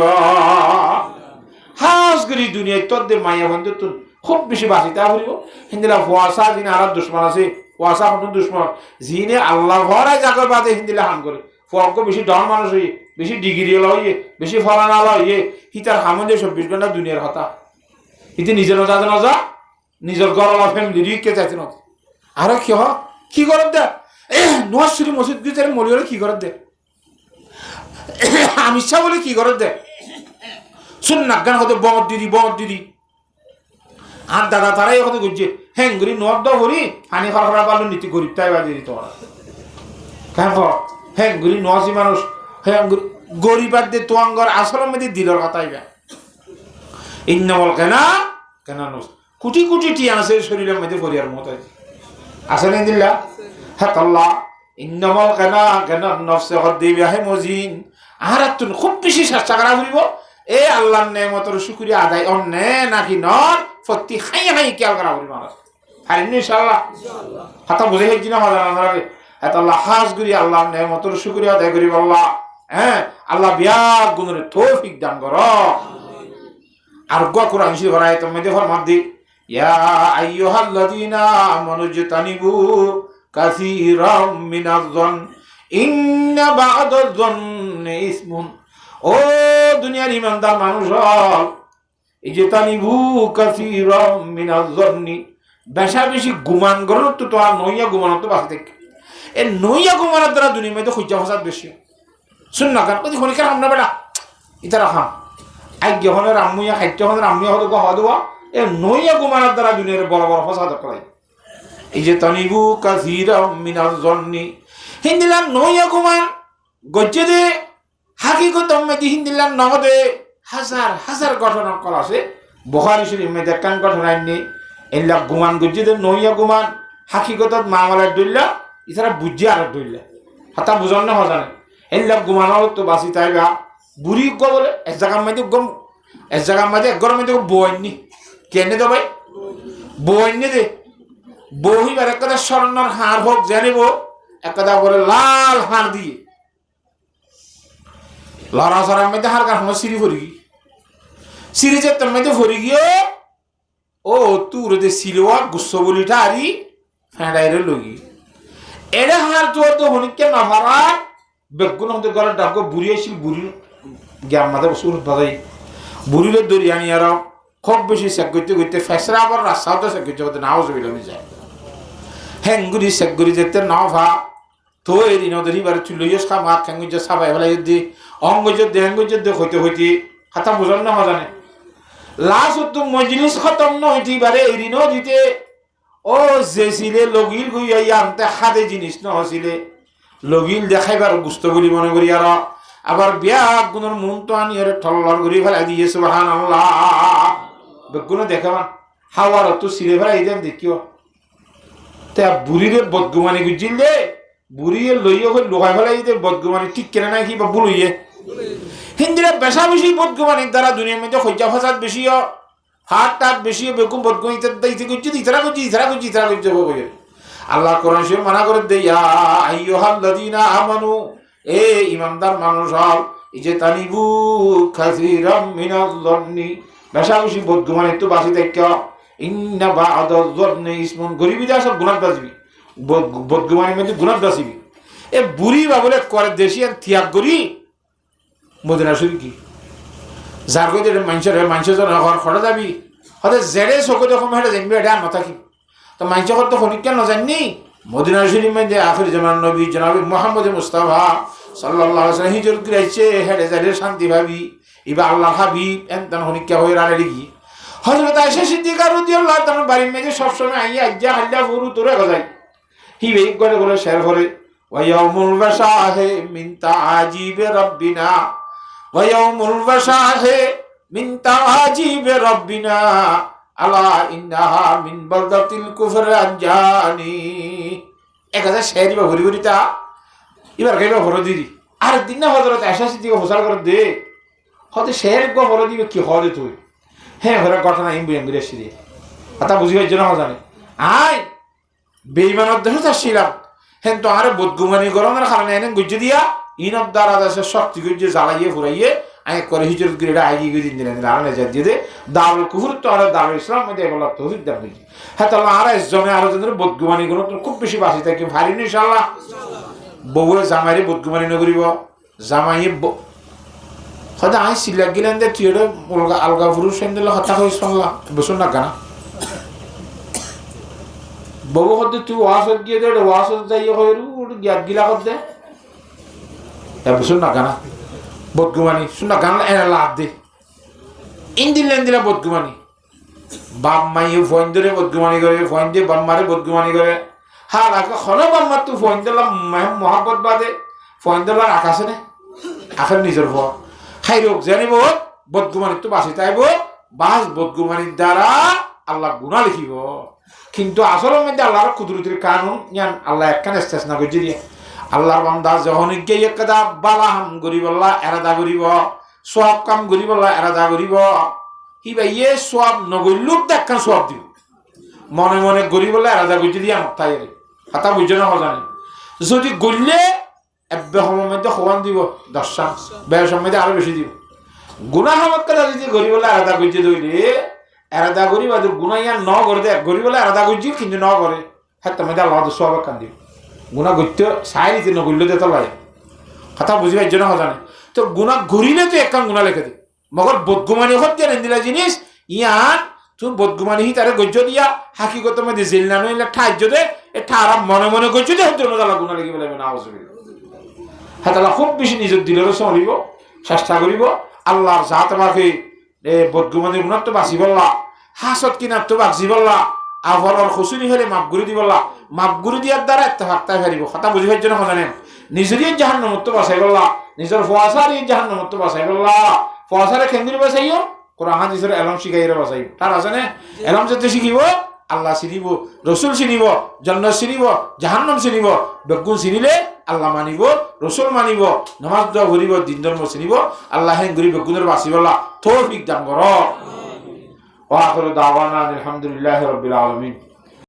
হাস করি দুনিয়ায় তোর দে মাইয়া বন্ধু তুন খুব বেশি বাসি তা বলিব হিন্দিলা ফুয়াশা যিনি আর দুশ্মন আছে ফুয়াশা নতুন দুশ্মন যিনি আল্লাহ ভরায় যাকে বাদে হিন্দিলা হাম করে ফলকে বেশি ডন মানুষ হইয়ে বেশি ডিগ্রি হইয়ে বেশি ফলানা হইয়ে হিতার হামন্দে 24 ঘন্টা দুনিয়ার হতা ইতি নিজের যাতে না যা নিজের গরলা ফ্যামিলি কে চাইতে না আর কি করত দে নোয়াশরী মসজিদ গিয়ে মলি হলে কি করত দে আমি ইচ্ছা বলে কি করত দে শুন না গান হতে বমত দিদি আর দাদা তারাই কথা করছে হ্যাঙ্গুরি নোয়ার দ করি হানি খারাপ পারলো নীতি গরিব তাই বাজে দিত কেন হ্যাঙ্গুরি নোয়াশি মানুষ হ্যাঙ্গুরি গরিবার দিয়ে তোয়াঙ্গর আসলের মধ্যে দিলর কথাই বে ইন্নবল কেনা কোটি কোটি টি আছে শরীরের মধ্যে পরিয়ার মতো আছে না দিল্লা হ্যাঁ তল্লা ইন্নবল কেনা নফসে হদ্দিবি হে মজিন আর তুন খুব বেশি চেষ্টা করা ঘুরিব এ আল্লাহর নেমতের শুকরিয়া আদায় অন্যে নাকি নর ফতি হাই খেয়াল করা ঘুরি মানুষ হারিনি ইনশাআল্লাহ হাতা বুঝে হেঁচি না মজা না এত আল্লাহ হাস করি আল্লাহর নেমতের শুকরিয়া আদায় করি আল্লাহ হ্যাঁ আল্লাহ বিয়ার গুণের তৌফিক দান কর আর কোরআন শরীফ আয়াত মধ্যে ফরমান দি ইয়া আইয়ুহাল্লাযীনা আমানু ইজতানিবু কাসীরাম মিনাজ-যন ইন্না বা'দাজ-যন্নি ইসমুন ও দুনিয়ার ইমানদার মানুষ ইজতানিবু কাসীরাম মিনাজ-যন্নি বেশা বেশি গুমান করো তো আর নইয়া গুমান তো বাকি দেখ এ নইয়া গুমানের দ্বারা দুনিয়ার মধ্যে খুঁজা ফাসাদ বেশি শুন না কারণ কদি খনিকার আমরা বেটা ইতা রাখা আজ্ঞা হনের আম্মুয়া খাদ্য হনের আম্মুয়া হতো হওয়া দেওয়া এ নইয়া গুমানের দ্বারা দুনিয়ার বড় বড় ফাসাদ করাই এই যে তানিবু কাসীরাম মিনাজ-যন্নি হিন্দিলার নইয়া গুমান গজ্জে দে হাকিকত মধ্যে হিন্দিলার নগদে হাজার হাজার ঘটনা করা আছে বুখারী শরীফ মধ্যে কান ঘটনা নেই এলা গুমান গজ্জে দে নইয়া গুমান হাকিকতত মামলার দইলা ইতারা বুঝে আর দইলা হাতা বুঝন না হজানে এলা গুমানও তো বাসি তাইবা বুড়ি বলে এক জায়গার মধ্যে এক ঘরের মধ্যে বইনি কেনে দে ভাই বইনি দে বহিবার এক কথা স্বর্ণর হার হোক জানিব এক কথা বলে লাল হার দিয়ে লড়া সরার মধ্যে হার কার সময় সিঁড়ি ভরি সিঁড়ি যে তোর মধ্যে ভরি গিয়ে ও তুর দে সিলোয়া গুচ্ছ বলিটা আরি ফেঁড়াইরে লগি এরে হার তোর তো হনিকে না ভাড়া বেগুন হতে ঘরের ডাক বুড়ি আসছিল বুড়ির জ্ঞান মাথা বসে বাজাই বুড়ির দড়ি আনি আর খুব বেশি চেক করতে ফেসরা আবার রাস্তাও চেক করতে নাও জমিলামি যায় হ্যাঙ্গুরি চেকগুরি যেতে নাও ভা তো এদিন ধরিবার লইস খামা ঠেঙ্গুজ সাবাই ফেলাই যদি অঙ্গুজ দে হ্যাঙ্গুজ দে হইতে হাতা বুঝল না মজানে লাস্ট তো মজলিস খতম ন হইতে বারে এদিনও দিতে ও যেছিলে লগিল গুইয়া আনতে হাতে জিনিস ন হছিলে লগিল দেখাইবার গুস্ত বলি মনে করি আর আবার বিয়া গুণের মন তো আনি আর ঠল্লর করে ফেলাই দিয়ে সুবহানাল্লাহ বেগুনো দেখাবা হাওয়ার তো সিরে ফেলাই দেন দেখিও তা বুড়িরে বদগুমানি গুজিল দে বুড়িয়ে লইয়ে হই লোহাই ফেলাই দে বদগুমানি ঠিক কেনা নাই কি বা বুলইয়ে হিন্দিরা বেশা বেশি বদগুমানির দ্বারা দুনিয়ার মধ্যে খৈজা ফাসাদ বেশি হাত টাত বেশি বেকুম বদগুমানি ইতে গুজি ইতরা গুজি হবে আল্লাহ কোরআন শরীফ মানা করে দে ইয়া আইয়ুহাল্লাযীনা আমানু এ ইমানদার মানুষ হল ইজতানিবু কাসীরাম মিনাজ-যন্নি বেশা বেশি বদগুমানি তো বাসি দেখা ইন্না বা'দাজ-যন্নি ইসমুন গরিবিদা সব গুনাহ বাসবি বদগুমানি মধ্যে গুনাহ বাসবি এ বুড়ি বাবলে করে দেশি আর ত্যাগ করি মদিনা শরীফ কি যার কইতে মানুষের জন ঘর খড়া যাবি হতে জেরে চকু দেখো হেঁটে জানবি এটা আর মাথা কি তো মানুষের তো খনিকা না জাননি মদিনা শরীফ মধ্যে আখির জামান নবী জনাব মুহাম্মদ মুস্তাফা সাল্লাল্লাহু আলাইহি ওয়াসাল্লাম হিজরত করেছে হেঁটে যারে শান্তি ভাবি ইবা আল্লাহ হাবিব এনতান হনিকা হয়ে রালে কি হযরত আয়েশা সিদ্দিকা রাদিয়াল্লাহু তাআলা বাড়ির মেজে সবসময় আইয়া আজ্জা হাল্লা ফুরু তোরে গজাই হি বেগ করে করে শের করে ওয়া ইয়াউমুল বাশাহে মিন তাআজিব রাব্বিনা ওয়া ইয়াউমুল বাশাহে মিন তাআজিব রাব্বিনা আলা ইন্নাহা মিন বালদাতিল কুফর আনজানি একাদা শেরি বা ভরি ভরিতা এবার গাইবা ভরে দিদি আর দিন না হযরত আয়েশা সিদ্দিকা হোসাল করে দে হতে শের গো ভরে দিবে কি হলে তুই হ্যাঁ ঘরে ঘটনা ইমবু এমবিরে সিরে কথা বুঝিবার জন্য জানে আয় বেঈমানত দেহ চাচ্ছিলাম হ্যাঁ তো আরে বদগুমানি গরমের কারণে এনে গুজে দিয়া ইনব দ্বারা দেশে শক্তি গুজে জ্বালাইয়ে ফুরাইয়ে আয় করে হিজরত গিরে আগিয়ে গিয়ে দিন দিলেন আনে যা দিয়ে দে দারুল কুফর তো আর দারুল ইসলাম মধ্যে বলা তৌফিক দান দিয়েছি হ্যাঁ তাহলে আর জনে আরো জনের বদগুমানি গুলো তো খুব বেশি বাসি থাকে ভারী নি ইনশাআল্লাহ বউয়ে জামাইরে বদগুমানি নগরিব জামাইয়ে হয়তো আই সিলাক গেলেন দে তুই আলগা পুরুষ দিলে হত্যা হয়ে শুনলাম বসুন না কেনা বউ হতে তুই ওয়াসত গিয়ে দে ওয়াসত যাইয়ে হয়ে গ্যাপ গিলা করতে বসুন না কেনা বদগুমানি শুন না গান এনে লাভ দে ইন্দিলেন দিলা বদগুমানি বাপ মাইয়ে ফোন ধরে বদগুমানি করে ফোন দিয়ে বাপ মারে বদগুমানি করে হ্যাঁ রাখা হলো বাপ মার তুই ফোন দিলাম মহাব্বত বাদে ফোন দিলাম আকাশে নে আখের নিজের ফোন খাই রোগ জানিব বদগুমানির তো বাসি তাইব বাস বদগুমানির দ্বারা আল্লাহ গুণা লিখিব কিন্তু আসলের মধ্যে আল্লাহর কুদরতির কানুন জান আল্লাহ একখানে শেষ না করছে দিয়ে আল্লাহর বান্দা যখন গিয়ে একটা বালা হাম করি বললা এরাদা করিব সব কাম করি বললা এরাদা করিব কি ভাই ইয়ে সব নগরলুক একখান সব দিব মনে মনে করি বললা এরাদা করছে দিয়ে আমার তাই হাতা বুঝে না জানি যদি গড়লে এব্বে সময়ের মধ্যে সমান দিব 10 বের সময় মধ্যে আরো বেশি দিব গুণা হামতটা যদি গরি বলে আলাদা করছে দইলে আলাদা করি বা গুণা ইয়ান ন করে দে গরি বলে আলাদা করছি কিন্তু ন করে হ্যাঁ মধ্যে আল্লাহ সব কান দিব গুণা করতে সাই দিতে ন গড়লে তো লাই কথা বুঝিবার জন্য জানে তো গুণা ঘুরিলে তো একখান গুণা লেখে দে মগর বদগুমানি হত্যা নিদিলা জিনিস ইয়ান তুমি বদগুমানি হি তারে গজ্য দিয়া হাকিগত মধ্যে জেল না নইলে ঠাইজ দে এ ঠারা মনে মনে গজ্য দে হত্যা আল্লাহ গুণা লেগে বলে না আউযুবিল্লাহ হ্যাঁ তাহলে খুব বেশি নিজের দিলেরও চলিব চেষ্টা করিব আল্লাহর জাত আমাকে বদগুমানির গুণার তো বাঁচি বললা হাসত কিনার তো বাঁচি বললা আভরর খুশুনি হলে মাপগুড়ি দি বললা মাপগুড়ি দিয়ার দ্বারা একটা ভাগতায় ফেরিব কথা বুঝিবার জন্য জানেন নিজেরই জাহান্নামত তো বাঁচাই বললা নিজের ফোয়াশার এই জাহান্নামত তো বাঁচাই বললা ফোয়াশারে খেন্দির বাঁচাইও কোরআন হাদিসের এলম শিখাইরে বাঁচাইব তার আছে না এলম যাতে শিখিব আল্লাহ চিনিব রসুল চিনিব জান্নাত চিনিব জাহান্নাম চিনিব বেগুন চিনিলে আল্লাহ মানিব রসুল মানিব নামাজ দোয়া করিব দিন ধর্ম চিনিব আল্লাহ হেন গরিব বেগুনের বাঁচিব তৌফিক দান কর ওয়া আখিরু দাওয়ানা আলহামদুলিল্লাহি রাব্বিল আলামিন।